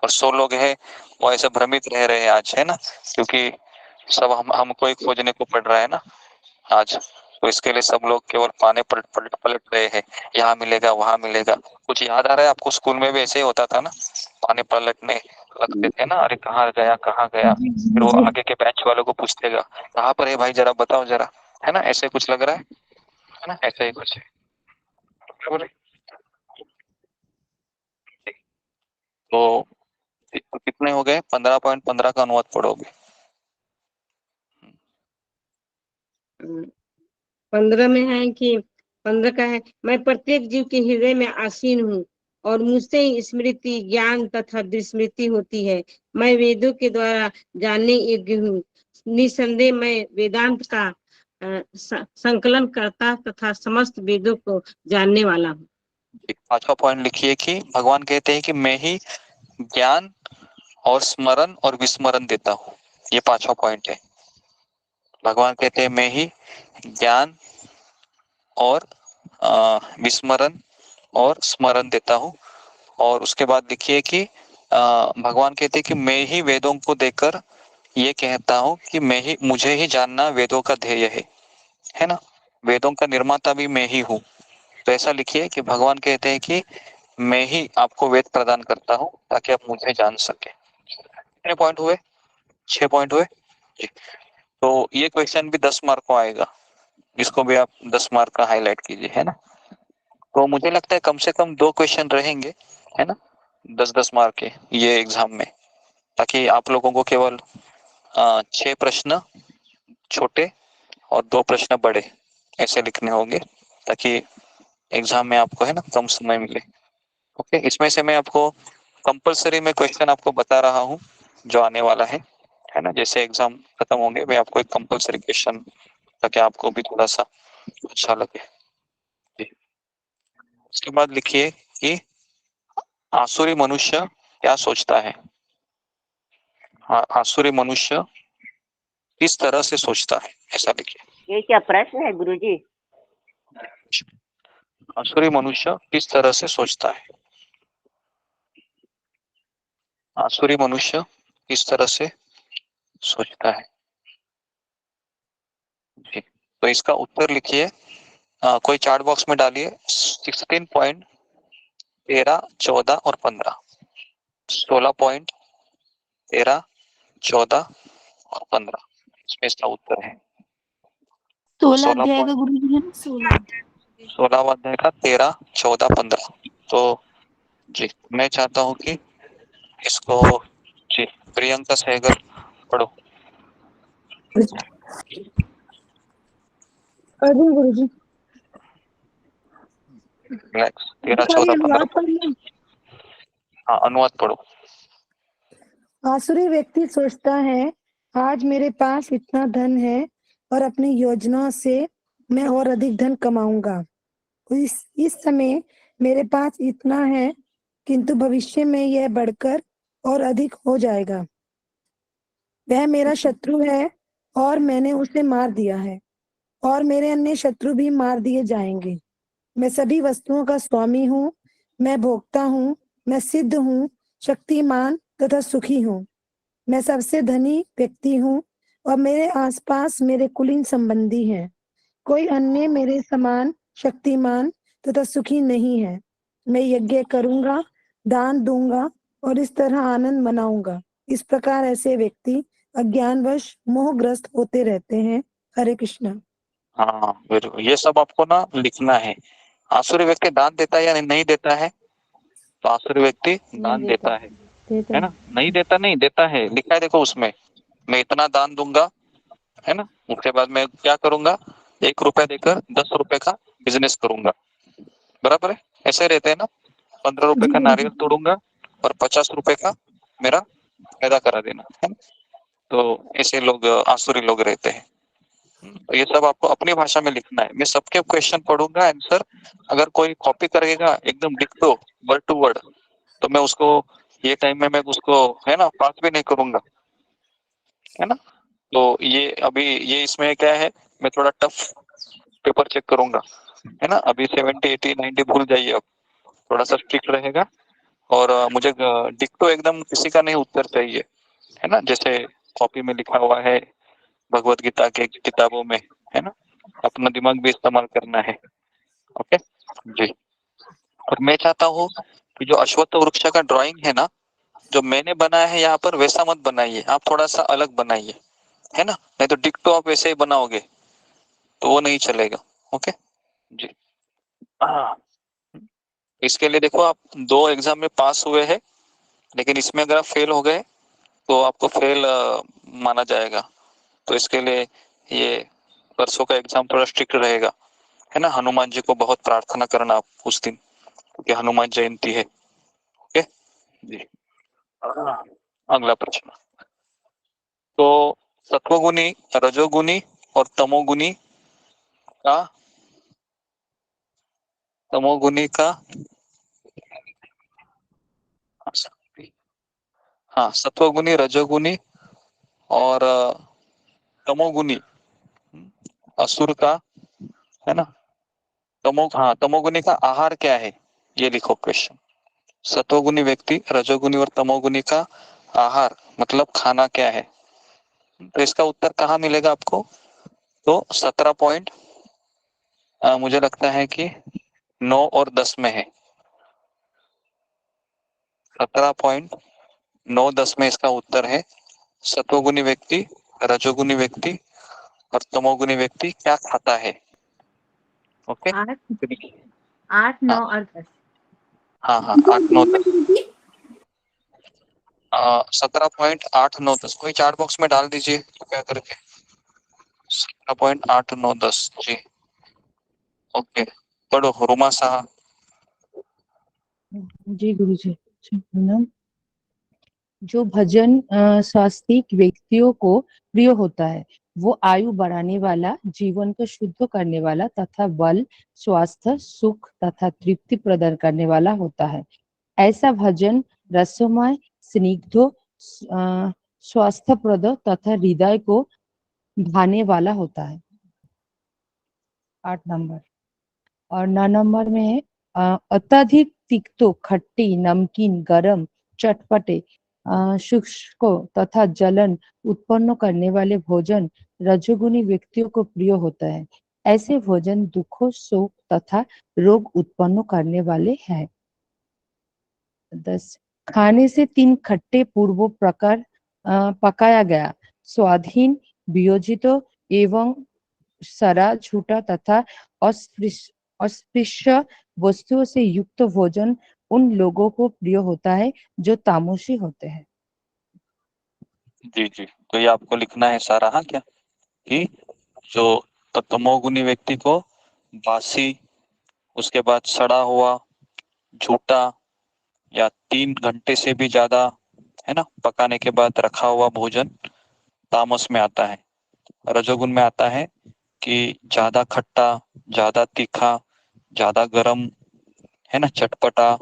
और 100 लोग है वो ऐसे भ्रमित रह रहे हैं आज, है ना, क्योंकि सब हमको ही खोजने को पड़ रहा है ना आज। तो इसके लिए सब लोग केवल पाने पलट रहे हैं, यहाँ मिलेगा वहां मिलेगा। कुछ याद आ रहा है आपको? स्कूल में भी ऐसे ही होता था ना, पाने पलटने लगते थे ना, अरे कहाँ गया, फिर वो आगे के बैच वालों को पूछतेगा कहाँ पर है भाई, जरा बताओ जरा, है ना, ऐसे कुछ लग रहा है ना, ऐसा ही कुछ है। तो कितने हो गए? 15.15 का अनुवाद पढ़ोगे। 15 में है कि 15 का है, मैं प्रत्येक जीव के हृदय में आसीन हूँ और मुझसे ही स्मृति, ज्ञान तथा विस्मृति होती है। मैं वेदों के द्वारा जानने योग्य हूँ। निसंदेह मैं वेदांत का संकलन करता तथा समस्त वेदों को जानने वाला हूँ। 5वां पॉइंट लिखिए कि भगवान कहते हैं कि मैं ही ज्ञान और स्मरण और विस्मरण देता हूँ। ये 5वां पॉइंट है। भगवान कहते हैं मैं ही ज्ञान और विस्मरण और स्मरण देता हूँ। और उसके बाद लिखिए कि भगवान कहते हैं कि मैं ही वेदों को देकर ये कहता हूँ कि मुझे ही जानना वेदों का ध्येय है ना। वेदों का निर्माता भी मैं ही हूँ। तो ऐसा लिखिए कि भगवान कहते हैं कि मैं ही आपको वेद प्रदान करता हूँ ताकि आप मुझे जान सके। कितने पॉइंट हुए? 6 पॉइंट हुए जी। तो ये क्वेश्चन भी 10 मार्क को आएगा, इसको भी आप 10 मार्क का हाईलाइट कीजिए, है ना। तो मुझे लगता है कम से कम 2 क्वेश्चन रहेंगे, है ना, 10-10 मार्क के ये एग्जाम में, ताकि आप लोगों को केवल 6 प्रश्न छोटे और 2 प्रश्न बड़े ऐसे लिखने होंगे, ताकि एग्जाम में आपको, है ना, कम समय मिले। ओके, इसमें से मैं आपको कंपलसरी में क्वेश्चन आपको बता रहा हूँ जो आने वाला है ना। जैसे एग्जाम खत्म होंगे मैं आपको एक कंपलसरी क्वेश्चन, ताकि आपको भी थोड़ा सा अच्छा लगे। उसके बाद लिखिए कि आसुरी मनुष्य क्या सोचता है। आसुरी मनुष्य किस तरह से सोचता है, ऐसा लिखिए। ये क्या प्रश्न है गुरुजी? आसुरी मनुष्य किस तरह से सोचता है। आसुरी मनुष्य किस तरह से सोचता है जी। तो इसका उत्तर लिखिए, कोई चार्ट बॉक्स में डालिए 16 पॉइंट 13, 14 और 15। 16 पॉइंट 13, 14 और 15 इसमें इसका उत्तर है। 16 अध्याय का गुरुजी है ना, 16वां अध्याय का 13, 14, 15। तो जी मैं चाहता हूँ कि इसको जी प्रियंका सहगल पढ़ो। अर्जुन गुरुजी। रिलैक्स। 13, 14, 15। हाँ, अनुवाद पढ़ो। आसुरी व्यक्ति सोचता है आज मेरे पास इतना धन है और अपनी योजनाओं से मैं और अधिक धन कमाऊंगा। इस समय मेरे पास इतना है, किंतु भविष्य में यह बढ़कर और अधिक हो जाएगा। वह मेरा शत्रु है और मैंने उसे मार दिया है और मेरे अन्य शत्रु भी मार दिए जाएंगे। मैं सभी वस्तुओं का स्वामी हूँ, मैं भोगता हूँ, मैं सिद्ध हूँ, शक्तिमान तथा सुखी हूँ। मैं सबसे धनी व्यक्ति हूँ और मेरे आसपास मेरे कुलीन संबंधी हैं। कोई अन्य मेरे समान शक्तिमान तथा सुखी नहीं है। मैं यज्ञ करूंगा, दान दूंगा और इस तरह आनंद मनाऊंगा। इस प्रकार ऐसे व्यक्ति अज्ञानवश मोहग्रस्त होते रहते हैं। हरे कृष्णा। हाँ, ये सब आपको ना लिखना है। आसुरी व्यक्ति दान देता है या नहीं देता है? तो आसुरी व्यक्ति दान देता है ना। नहीं देता, नहीं देता है, लिखा है देखो उसमें, मैं इतना दान दूंगा, है ना। उसके बाद मैं क्या करूंगा, 1 रुपया देकर 10 रुपए का बिजनेस करूंगा, बराबर है। ऐसे रहते हैं ना। 15 रुपए का नारियल तोड़ूंगा और 50 रुपए का मेरा फायदा करा देना, है ना। तो ऐसे लोग आसुरी लोग रहते हैं। तो ये सब आपको अपनी भाषा में लिखना है। मैं सबके क्वेश्चन पढ़ूंगा, आंसर अगर कोई कॉपी करेगा एकदम डिक्टो वर्ड टू वर्ड, तो मैं उसको ये टाइम में मैं उसको, है ना, पास भी नहीं करूंगा, है ना। तो ये अभी ये इसमें क्या है, मैं थोड़ा टफ पेपर चेक करूंगा, है ना। अभी 70, 80, 90 भूल जाइए, अब थोड़ा सा स्ट्रिक्ट रहेगा। और मुझे डिक्टो एकदम किसी का नहीं उत्तर चाहिए, है ना, जैसे कॉपी में लिखा हुआ है भगवत गीता के किताबों में, है ना। अपना दिमाग भी इस्तेमाल करना है। ओके जी। और मैं चाहता हूँ कि जो अश्वत्थ वृक्ष का ड्राइंग है ना, जो मैंने बनाया है यहाँ पर, वैसा मत बनाइए, आप थोड़ा सा अलग बनाइए, है ना। नहीं तो डिक्टो आप वैसे ही बनाओगे तो वो नहीं चलेगा। ओके जी। इसके लिए देखो आप 2 एग्जाम में पास हुए हैं लेकिन इसमें अगर आप फेल हो गए तो आपको फेल माना जाएगा। तो इसके लिए ये परसों का एग्जाम थोड़ा स्ट्रिक्ट रहेगा, है ना। हनुमान जी को बहुत प्रार्थना करना आप उस दिन, क्योंकि हनुमान जयंती है। ओके जी। अगला प्रश्न, तो सत्वगुणी, रजोगुणी और तमोगुणी का हाँ, सत्वगुणी, रजोगुणी और तमोगुणी असुर का, है ना। तमोगुणी का आहार क्या है, ये लिखो क्वेश्चन। सत्वगुणी व्यक्ति, रजोगुणी और तमोगुणी का आहार मतलब खाना क्या है। तो इसका उत्तर कहाँ मिलेगा आपको, तो 17 पॉइंट मुझे लगता है कि 9 और 10 में है। 17.9-10 में इसका उत्तर है। सत्वगुणी व्यक्ति, रजोगुणी व्यक्ति और तमोगुणी व्यक्ति क्या खाता है। ओके 8, 9 और 10। हाँ 8, 9, 10। 17.8, 9, 10 कोई चार्ट बॉक्स में डाल दीजिए कृपया करके। 17.8, 9, 10 जी। ओके, पढ़ो रुमा साहा। जी गुरु जी। जो भजन स्वास्तिक व्यक्तियों को प्रिय होता है वो आयु बढ़ाने वाला, जीवन को शुद्ध करने वाला तथा बल, स्वास्थ्य, सुख तथा तृप्ति प्रदान करने वाला होता है। ऐसा भजन रसमय, स्निग्ध, स्वास्थ्यप्रद तथा हृदय को भाने वाला होता है। 8 नंबर। और 9 नंबर में है अत्यधिक तिक्तो, खट्टी, नमकीन, गरम, चटपटे, शुष्क तथा जलन उत्पन्न करने वाले भोजन रजोगुणी व्यक्तियों को प्रिय होता है। ऐसे भोजन दुखों, शोक तथा रोग उत्पन्न करने वाले हैं। 10 खाने से 3 खट्टे पूर्व प्रकार पकाया गया, स्वाधीन, वियोजित एवं सरा, झूठा तथा अस्पृश्य वस्तुओं से युक्त भोजन उन लोगों को प्रिय होता है जो तामसी होते हैं। जी जी, तो ये आपको लिखना है सारा। हाँ क्या, कि जो तमोगुणी व्यक्ति को बासी, उसके बाद सड़ा हुआ, झूठा या 3 घंटे से भी ज्यादा, है ना, पकाने के बाद रखा हुआ भोजन तामस में आता है। रजोगुण में आता है कि ज्यादा खट्टा, ज्यादा तीखा, ज्यादा गरम, है ना, चटपटा,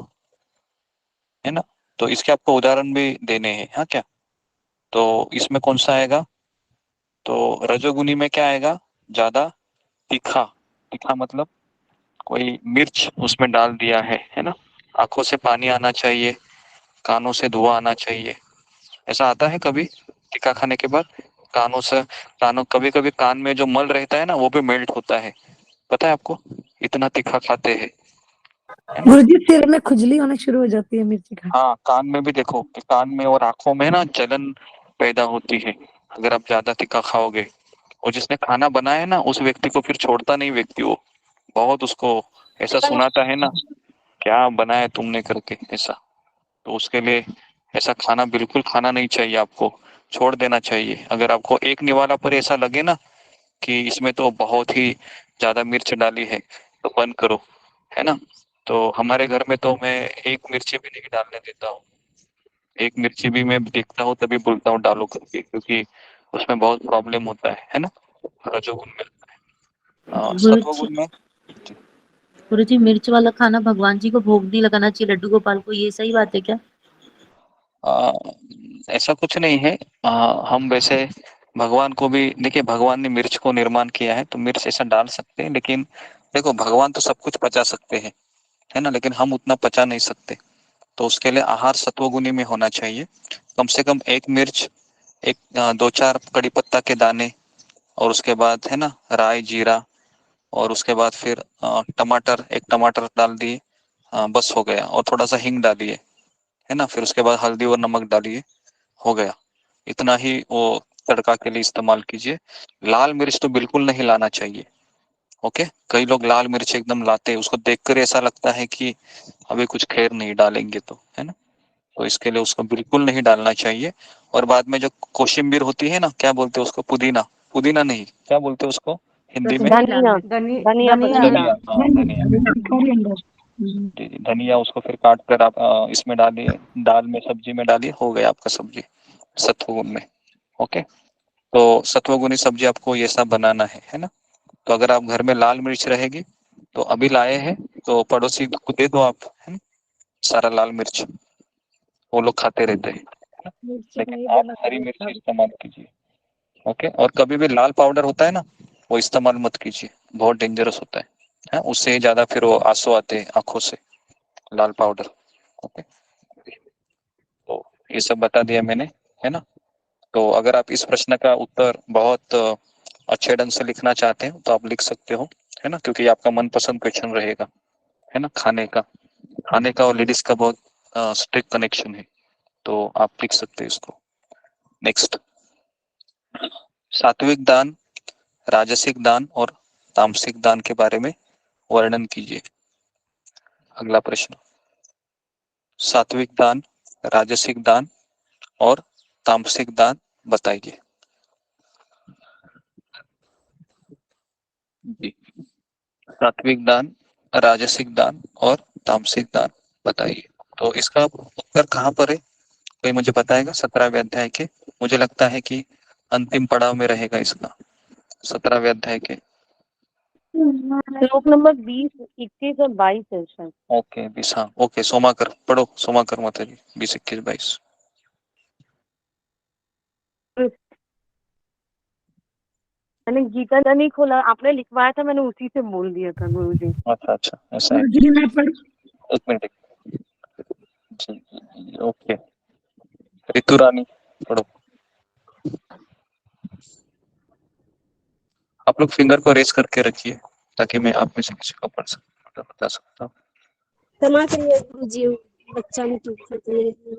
है ना। तो इसके आपको उदाहरण भी देने हैं। हाँ क्या, तो इसमें कौन सा आएगा, तो रजोगुणी में क्या आएगा, ज्यादा तीखा। तीखा मतलब कोई मिर्च उसमें डाल दिया है ना। आंखों से पानी आना चाहिए, कानों से धुआं आना चाहिए। ऐसा आता है कभी तीखा खाने के बाद, कानों कभी कभी कान में जो मल रहता है ना वो भी मेल्ट होता है, पता है आपको, इतना तीखा खाते हैं। गुरुजी सिर में खुजली होने शुरू हो जाती है मिर्ची खा। हाँ, कान में भी देखो कि कान में और आंखों में ना जलन पैदा होती है अगर आप ज्यादा तीखा खाओगे। और जिसने खाना बनाया है ना उस व्यक्ति को फिर छोड़ता नहीं व्यक्ति, वो बहुत उसको ऐसा सुनाता है ना, क्या बनाया तुमने करके ऐसा। तो उसके लिए ऐसा खाना बिल्कुल खाना नहीं चाहिए, आपको छोड़ देना चाहिए। अगर आपको एक निवाला पर ऐसा लगे ना कि इसमें तो बहुत ही ज्यादा मिर्च डाली है तो बंद करो, है ना। तो हमारे घर में तो मैं एक मिर्ची भी नहीं डालने देता हूँ। एक मिर्ची भी मैं देखता हूँ तभी बोलता हूँ डालो करके, क्योंकि उसमें बहुत प्रॉब्लम होता है ना। रजोगुण में, सत्वगुण में। गुरु जी मिर्च वाला खाना भगवान जी को भोग नहीं लगाना चाहिए, लड्डू गोपाल को, ये सही बात है क्या? ऐसा कुछ नहीं है। हम वैसे भगवान को भी देखिए, भगवान ने मिर्च को निर्माण किया है तो मिर्च ऐसा डाल सकते हैं, लेकिन देखो भगवान तो सब कुछ पचा सकते हैं, है ना, लेकिन हम उतना पचा नहीं सकते। तो उसके लिए आहार सत्वगुणी में होना चाहिए। कम से कम 1 मिर्च, 2-4 कड़ी पत्ता के दाने, और उसके बाद है ना राई, जीरा, और उसके बाद फिर टमाटर, 1 टमाटर डाल दिए, बस हो गया। और थोड़ा सा हींग डालिए, है ना, फिर उसके बाद हल्दी और नमक डालिए, हो गया। इतना ही वो तड़का के लिए इस्तेमाल कीजिए। लाल मिर्च तो बिल्कुल नहीं लाना चाहिए। ओके, कई लोग लाल मिर्च एकदम लाते हैं, उसको देखकर ऐसा लगता है कि अभी कुछ खैर नहीं डालेंगे तो, है ना। तो इसके लिए उसको बिल्कुल नहीं डालना चाहिए। और बाद में जो कोशिम्बीर होती है ना, क्या बोलते हैं उसको, पुदीना, पुदीना नहीं, क्या बोलते हैं उसको हिंदी में, धनिया धनिया पत्ता धनिया, हाँ धनिया, जी जी धनिया, उसको फिर काट कर आप इसमें डालिए, दाल में सब्जी में डालिए, हो गया आपका सब्जी सत्वगुण में। ओके, तो सत्वगुणी सब्जी आपको ये सब बनाना है ना। तो अगर आप घर में लाल मिर्च रहेगी तो अभी लाए हैं तो पड़ोसी को दे दो आप, है ना, सारा लाल मिर्च, वो लोग खाते रहते हैं, है ना? लेकिन आप हरी मिर्च इस्तेमाल कीजिए। ओके, और कभी भी लाल पाउडर होता है ना, वो इस्तेमाल मत कीजिए, बहुत डेंजरस होता है, उससे ज्यादा फिर वो आंसू आते हैं आंखों से, लाल पाउडर। ओके, तो ये सब बता दिया मैंने, है ना। तो अगर आप इस प्रश्न का उत्तर बहुत अच्छे ढंग से लिखना चाहते हैं तो आप लिख सकते हो, है ना, क्योंकि आपका मनपसंद क्वेश्चन रहेगा, है ना। खाने का और लेडीज का बहुत स्ट्रिक्ट कनेक्शन है, तो आप लिख सकते हैं इसको। नेक्स्ट, सात्विक दान, राजसिक दान और तामसिक दान के बारे में वर्णन कीजिए। अगला प्रश्न, सात्विक दान, राजसिक दान और तामसिक दान बताइए। जी, सात्विक दान, राजसिक दान और तामसिक दान बताइए। तो इसका उत्तर कहाँ पर है, कोई मुझे बताएगा? 17वें अध्याय के, मुझे लगता है कि अंतिम पड़ाव में रहेगा इसका, 17वें अध्याय के श्लोक नंबर 20, 21 और 22 है शायद। ओके 20, हाँ ओके, सोमाकर पढ़ो, सोमाकर माता जी 20, 21, 22। मैंने गीता नहीं खोला, आपने लिखवाया था, मैंने उसी से बोल दिया था गुरुजी। अच्छा अच्छा, ऐसा है, एक मिनट जी, ओके, ऋतु रानी पढ़ो। आप लोग फिंगर को रेस करके रखिए ताकि मैं आप में से किसी को पढ़ सकता बता सकता हूँ। क्षमा करिए गुरुजी, बच्चा नहीं चूक सकते,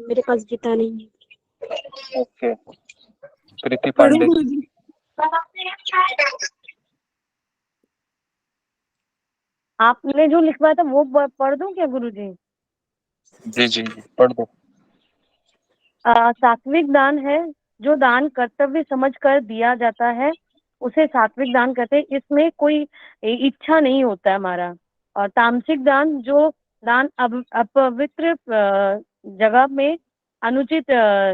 मेरे पास गीता नहीं है। ओके, प्रीति पांडे, आपने जो लिखवाया था वो पढ़ दूं क्या गुरुजी? जी जी पढ़ दो। सात्विक दान है जो दान कर्तव्य समझकर दिया जाता है, उसे सात्विक दान कहते हैं। इसमें कोई इच्छा नहीं होता है हमारा। और तामसिक दान, जो दान अपवित्र जगह में, अनुचित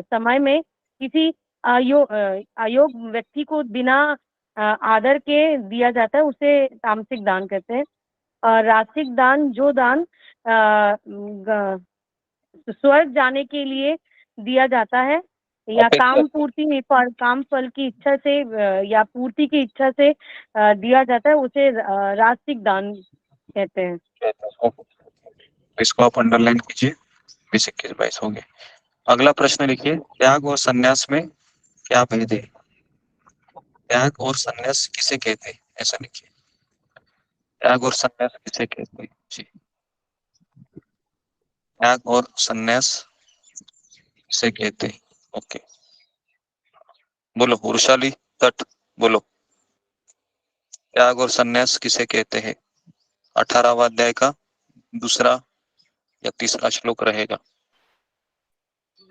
समय में किसी अयोग्य व्यक्ति को बिना आदर के दिया जाता है, उसे तामसिक दान कहते हैं। और रासिक दान, जो दान स्वर्ग जाने के लिए दिया जाता है या काम फल की इच्छा से या पूर्ति की इच्छा से दिया जाता है, उसे रासिक दान कहते हैं। इसको आप अंडरलाइन कीजिए, 20, 21, 22 हो गए। अगला प्रश्न लिखिए, त्याग और संन्यास में क्या भेद है? त्याग और संन्यास किसे कहते हैं, ऐसा लिखिए, त्याग और संन्यास किसे कहते हैं जी, त्याग और संन्यास किसे कहते हैं। ओके, बोलो वृषाली तट, बोलो, त्याग और संन्यास किसे कहते हैं? 18वां अध्याय का दूसरा या तीसरा श्लोक रहेगा।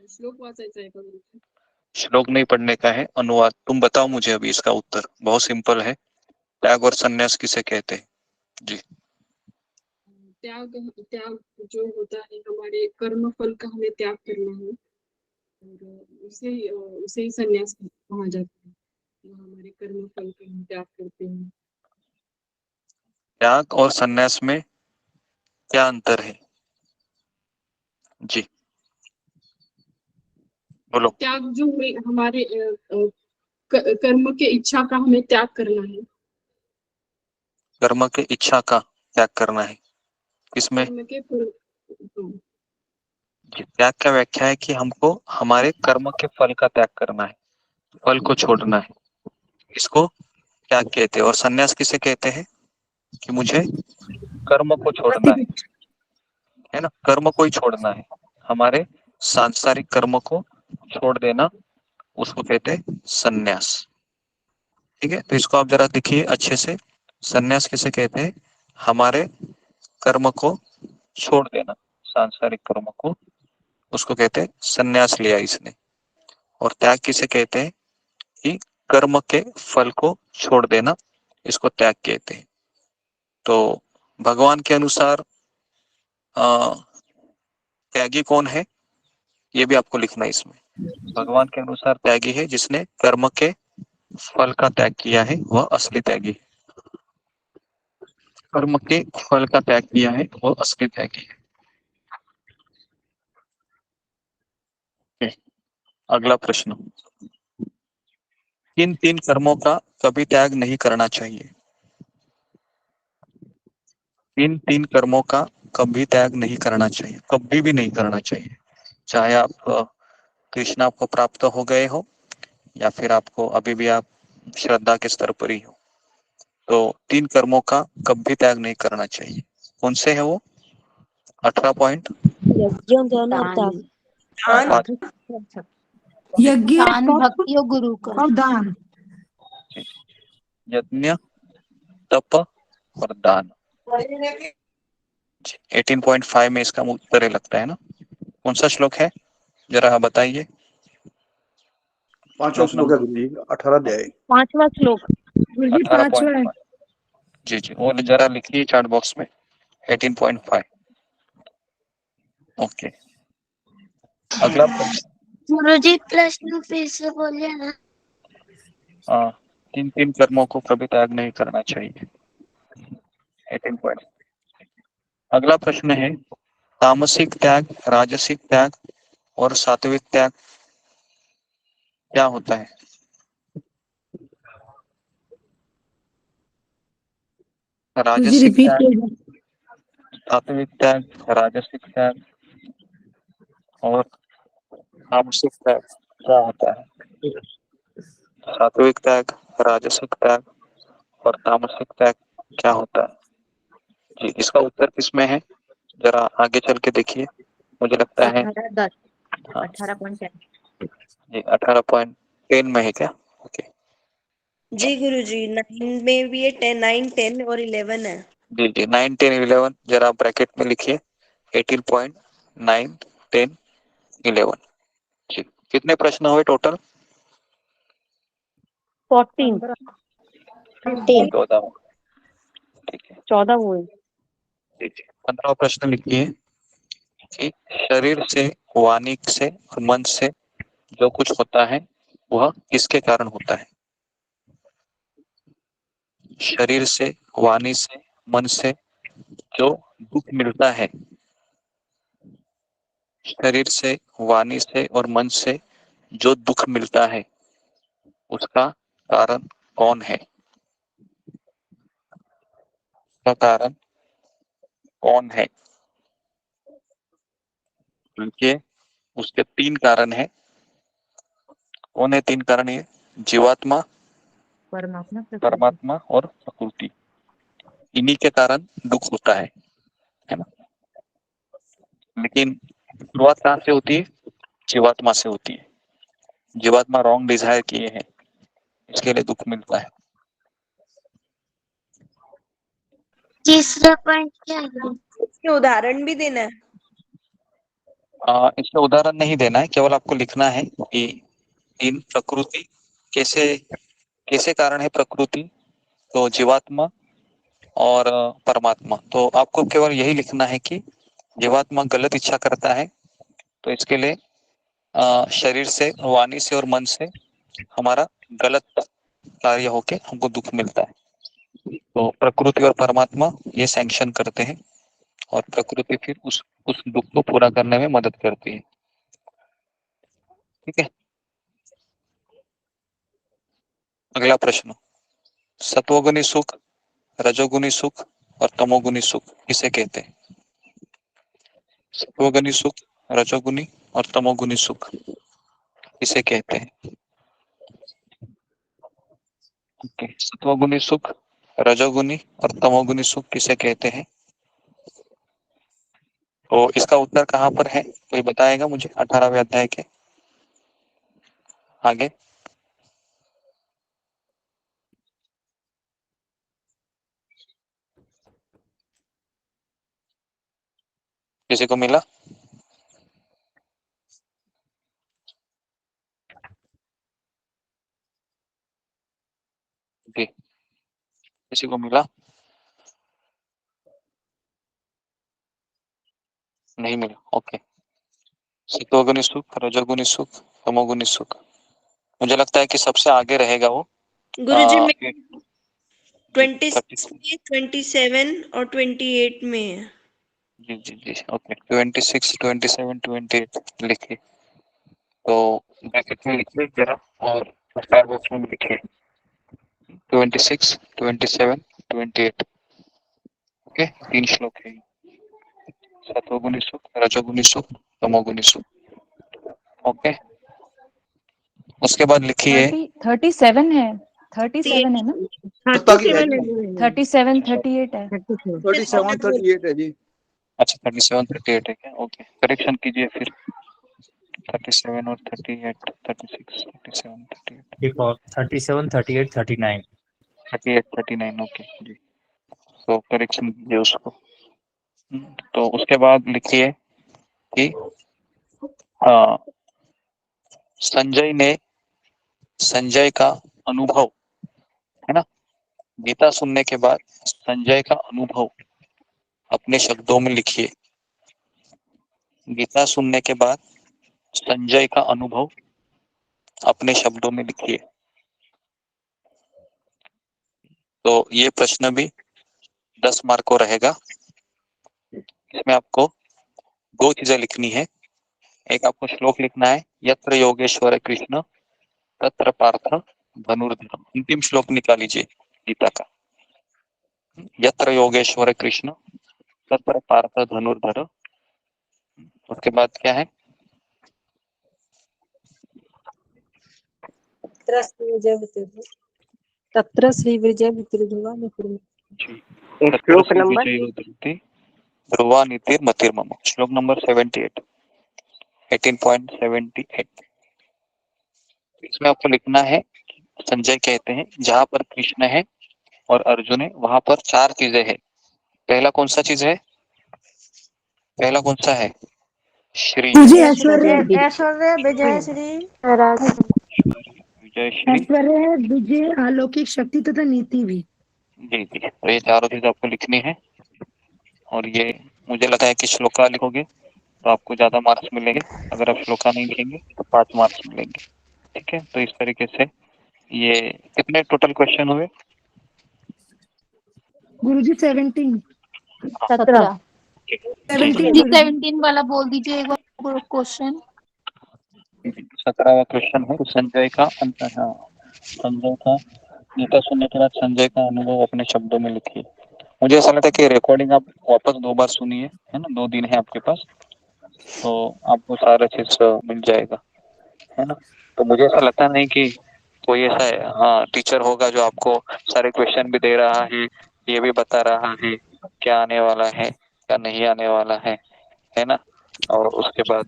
श्लोक वाचायचा आहे का गुरुजी? श्लोक नहीं पढ़ने का है, अनुवाद। तुम बताओ मुझे अभी इसका उत्तर, बहुत सिंपल है, त्याग और संन्यास किसे कहते हैं जी। त्याग त्याग जो होता है, हमारे कर्म फल का हमें त्याग करना है, और उसे ही संन्यास कहा जाता है। हमारे कर्म फल का हम त्याग करते हैं। त्याग और संन्यास में क्या अंतर है जी, बोलो। त्याग जो है हमारे कर्म के इच्छा का हमें त्याग करना है। कर्म के इच्छा का त्याग करना है, किसमें? कर्म के फल। त्याग का व्याख्या है कि हमको हमारे कर्म के फल का त्याग करना है, फल को छोड़ना है, इसको त्याग कहते हैं। और संन्यास किसे कहते हैं? कि मुझे कर्म को छोड़ना है ना, कर्म को ही छोड़ना है, हमारे सांसारिक कर्म को छोड़ देना, उसको कहते हैं संन्यास। ठीक है, तो इसको आप जरा देखिए अच्छे से, संन्यास किसे कहते हैं? हमारे कर्म को छोड़ देना, सांसारिक कर्म को उसको कहते हैं संन्यास लिया इसने। और त्याग किसे कहते हैं कि कर्म के फल को छोड़ देना, इसको त्याग कहते हैं। तो भगवान के अनुसार त्यागी कौन है, ये भी आपको लिखना है इसमें। भगवान के अनुसार त्यागी है जिसने कर्म के फल का त्याग किया है, वह असली त्यागी है। कर्म के फल का त्याग किया है, वह असली त्यागी है। अगला प्रश्न, किन तीन कर्मों का कभी त्याग नहीं करना चाहिए? इन तीन कर्मों का कभी त्याग नहीं करना चाहिए, कभी भी नहीं करना चाहिए। चाहे आप कृष्ण आपको प्राप्त हो गए हो या फिर आपको अभी भी आप श्रद्धा के स्तर पर ही हो, तो तीन कर्मों का कभी त्याग नहीं करना चाहिए। कौन से है वो? 18 पॉइंट। यज्ञ, दान, भक्ति और गुरु का। और दान। यज्ञ, तप और दान। 18.5 में इसका उत्तर लगता है ना? कौन सा श्लोक है, जरा आप बताइए। 5वां श्लोक है गुरु जी, 18 अध्याय। 5वां श्लोक। 18.5। जी जी, वो जरा लिखिए चार्ट बॉक्स में 18.5। ओके, अगला प्रश्न। गुरुजी प्रश्न फिर से बोलिए ना। तीन तीन कर्मों को कभी त्याग नहीं करना चाहिए। 18 अगला प्रश्न है, तामसिक त्याग, राजसिक त्याग और सात्विक त्याग क्या होता है? राजसिक त्याग, सात्विक त्याग, राजसिक त्याग और तामसिक त्याग क्या होता है? सात्विक त्याग, राजसिक त्याग और तामसिक त्याग क्या होता है? जी, इसका उत्तर किसमें है, जरा आगे चल के देखिए। मुझे लगता है 18.10 जी 18.10 में है क्या? ओके जी गुरुजी, 9 में भी है, 9, 10 और 11 है। जी जी, 9, 10, 11 जरा ब्रैकेट में लिखिए। 18.9, 10, 11। जी, कितने प्रश्न हुए टोटल? 14। 14। ठीक है, 14 हुए। जी जी। 15वां प्रश्न लिखिए कि शरीर से, वाणी से और मन से जो कुछ होता है वह किसके कारण होता है? शरीर से, वाणी से, मन से जो दुख मिलता है, शरीर से, वाणी से और मन से जो दुख मिलता है, उसका कारण कौन है? उसका कारण कौन है? देखिए, उसके 3 कारण है। कौन है 3 कारण? ये जीवात्मा, परमात्मा और प्रकृति। इन्हीं के कारण दुख होता है ना? लेकिन शुरुआत कहाँ से होती है? जीवात्मा से होती है। जीवात्मा रॉन्ग डिजायर किए हैं, इसके लिए दुख मिलता है। तीसरा पॉइंट क्या है? इसके उदाहरण भी देना है। इसका उदाहरण नहीं देना है, केवल आपको लिखना है कि इन प्रकृति कैसे कैसे कारण है प्रकृति, तो जीवात्मा और परमात्मा। तो आपको केवल यही लिखना है कि जीवात्मा गलत इच्छा करता है, तो इसके लिए शरीर से, वाणी से और मन से हमारा गलत कार्य होके हमको दुख मिलता है। तो प्रकृति और परमात्मा ये सैंक्शन करते हैं और प्रकृति फिर उस दुख को पूरा करने में मदद करती है। ठीक है, अगला प्रश्न, सत्वगुणी सुख, रजोगुणी सुख और तमोगुणी सुख किसे कहते हैं? सत्वगुणी सुख, रजोगुणी और तमोगुणी सुख किसे कहते हैं? सत्वगुणी सुख, रजोगुणी और तमोगुणी सुख किसे कहते हैं? तो इसका उत्तर कहाँ पर है, कोई बताएगा मुझे? 18वें अध्याय के आगे। किसी को मिला? किसी को मिला? नहीं मिला, ओके। सतोगुनी सुख, रजोगुनी सुख, तमोगुनी सुख, मुझे लगता है कि सबसे आगे रहेगा वो। गुरुजी में 26 में, 27 और 28 में है। जी जी जी, ओके। 26, 27, 28 लिखिए, तो ब्रैकेट में लिखिए जरा और स्टार बॉक्स में लिखिए 26, 27, 28। ओके, 3 श्लोक है। सतोगुनी सुख, रजोगुनी सुख, तमोगुनी सुख। ओके, उसके बाद लिखिए 37 है, 37 है ना? 37, 38 है। 37, 38 है जी। अच्छा, 37, 38 है क्या? ओके, करेक्शन कीजिए फिर। 37 और 38, 36, 37, 38, एक और 37, 38, 39, 38, 39, ओके जी। तो करेक्शन कीजिए उसको। तो उसके बाद लिखिए कि संजय का अनुभव, है ना? गीता सुनने के बाद संजय का अनुभव अपने शब्दों में लिखिए। गीता सुनने के बाद संजय का अनुभव अपने शब्दों में लिखिए। तो ये प्रश्न भी 10 मार्क को रहेगा। इसमें आपको 2 चीजें लिखनी है। एक आपको श्लोक लिखना है, यत्र योगेश्वर कृष्ण तत्र पार्थ धनुर्धर। अंतिम श्लोक निकाल लीजिए गीता का, यत्र योगेश्वर कृष्ण तत्र पार्थ धनुर्धर। उसके बाद क्या है? तत्र श्री विजय वितृध्रुवा श्लोक नंबर ध्रुवा नीतिर मतिर्मम, श्लोक नंबर 78, 18.78। इसमें आपको लिखना है, संजय कहते हैं जहां पर कृष्ण है और अर्जुन है वहां पर 4 चीजें हैं। पहला कौन सा चीज है? पहला कौन सा है? श्री, ऐश्वर्य, ऐश्वर्य विजय श्री विजय श्री, ऐश्वर्य, विजय, अलौकिक शक्ति तथा नीति भी। जी जी, तो ये 4 चीज आपको लिखनी है। और ये मुझे लगता है कि श्लोका लिखोगे तो आपको ज्यादा मार्क्स मिलेंगे, अगर आप श्लोका नहीं लिखेंगे तो 5 मार्क्स मिलेंगे। ठीक है, तो इस तरीके से ये कितने टोटल क्वेश्चन हुए? गुरुजी 17 वाला बोल दीजिए एक बार क्वेश्चन। 17वां क्वेश्चन है, संजय का गीता सुनने के बाद संजय का अनुभव अपने शब्दों में लिखिए। मुझे ऐसा लगता है कि रिकॉर्डिंग आप वापस 2 बार सुनिए, है ना? 2 दिन है आपके पास, तो आपको सारा चीज मिल जाएगा, है ना? तो मुझे ऐसा लगता नहीं कि कोई ऐसा टीचर होगा जो आपको सारे क्वेश्चन भी दे रहा है, ये भी बता रहा है क्या आने वाला है क्या नहीं आने वाला है ना? और उसके बाद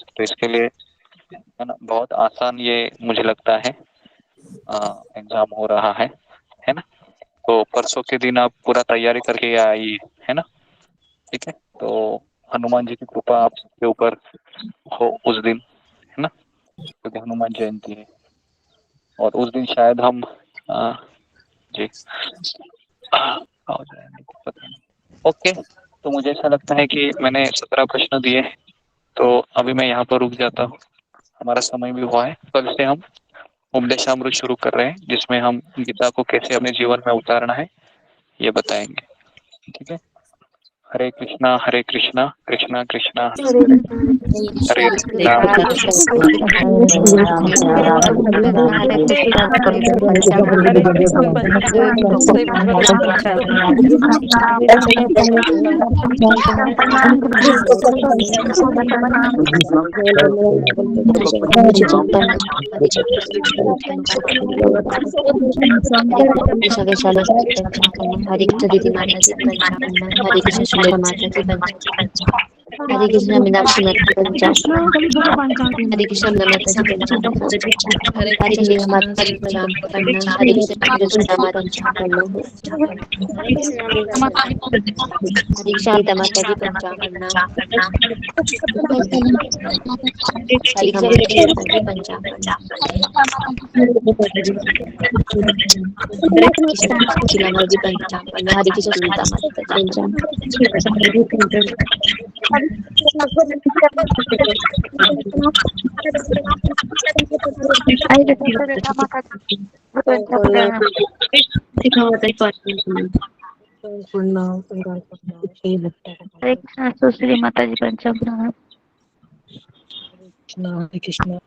तो इसके लिए, है ना, बहुत आसान ये मुझे लगता है एग्जाम हो रहा है ना? तो परसों के दिन आप पूरा तैयारी करके आइए, है ना? ठीक है, तो हनुमान जी की कृपा आपके ऊपर हो उस दिन, है ना? क्योंकि हनुमान जयंती है और उस दिन शायद हम जी पता नहीं। ओके, तो मुझे ऐसा लगता है कि मैंने 17 प्रश्न दिए, तो अभी मैं यहाँ पर रुक जाता हूँ, हमारा समय भी हुआ है। कल से हम उपदेशामृत शुरू कर रहे हैं, जिसमें हम गीता को कैसे अपने जीवन में उतारना है ये बताएंगे। ठीक है, हरे कृष्णा कृष्णा कृष्णा हरे हरे कृष्ण सुलेखा माता की हरे कृष्ण मीनाक्षी हरे कृष्ण माता जी हरे कृष्ण माता जी हरे कृष्ण माता जी हरे कृष्ण माता जी पंचांग हरे कृष्णा सुशीला माता जी पंचांग पढ़ना। हरे कृष्णा सुनीता माता जी हरे कृष्णा सुश्री माता जी पंचांग प्रणाम। हरे कृष्णा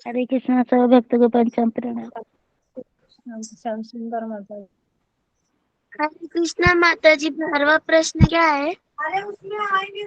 हरे कृष्णा सब भक्तों को पंचांग प्रणाम। श्याम सुंदर माता जी। हरे कृष्णा माता जी 12वां प्रश्न क्या है? अरे उसमें आएंगे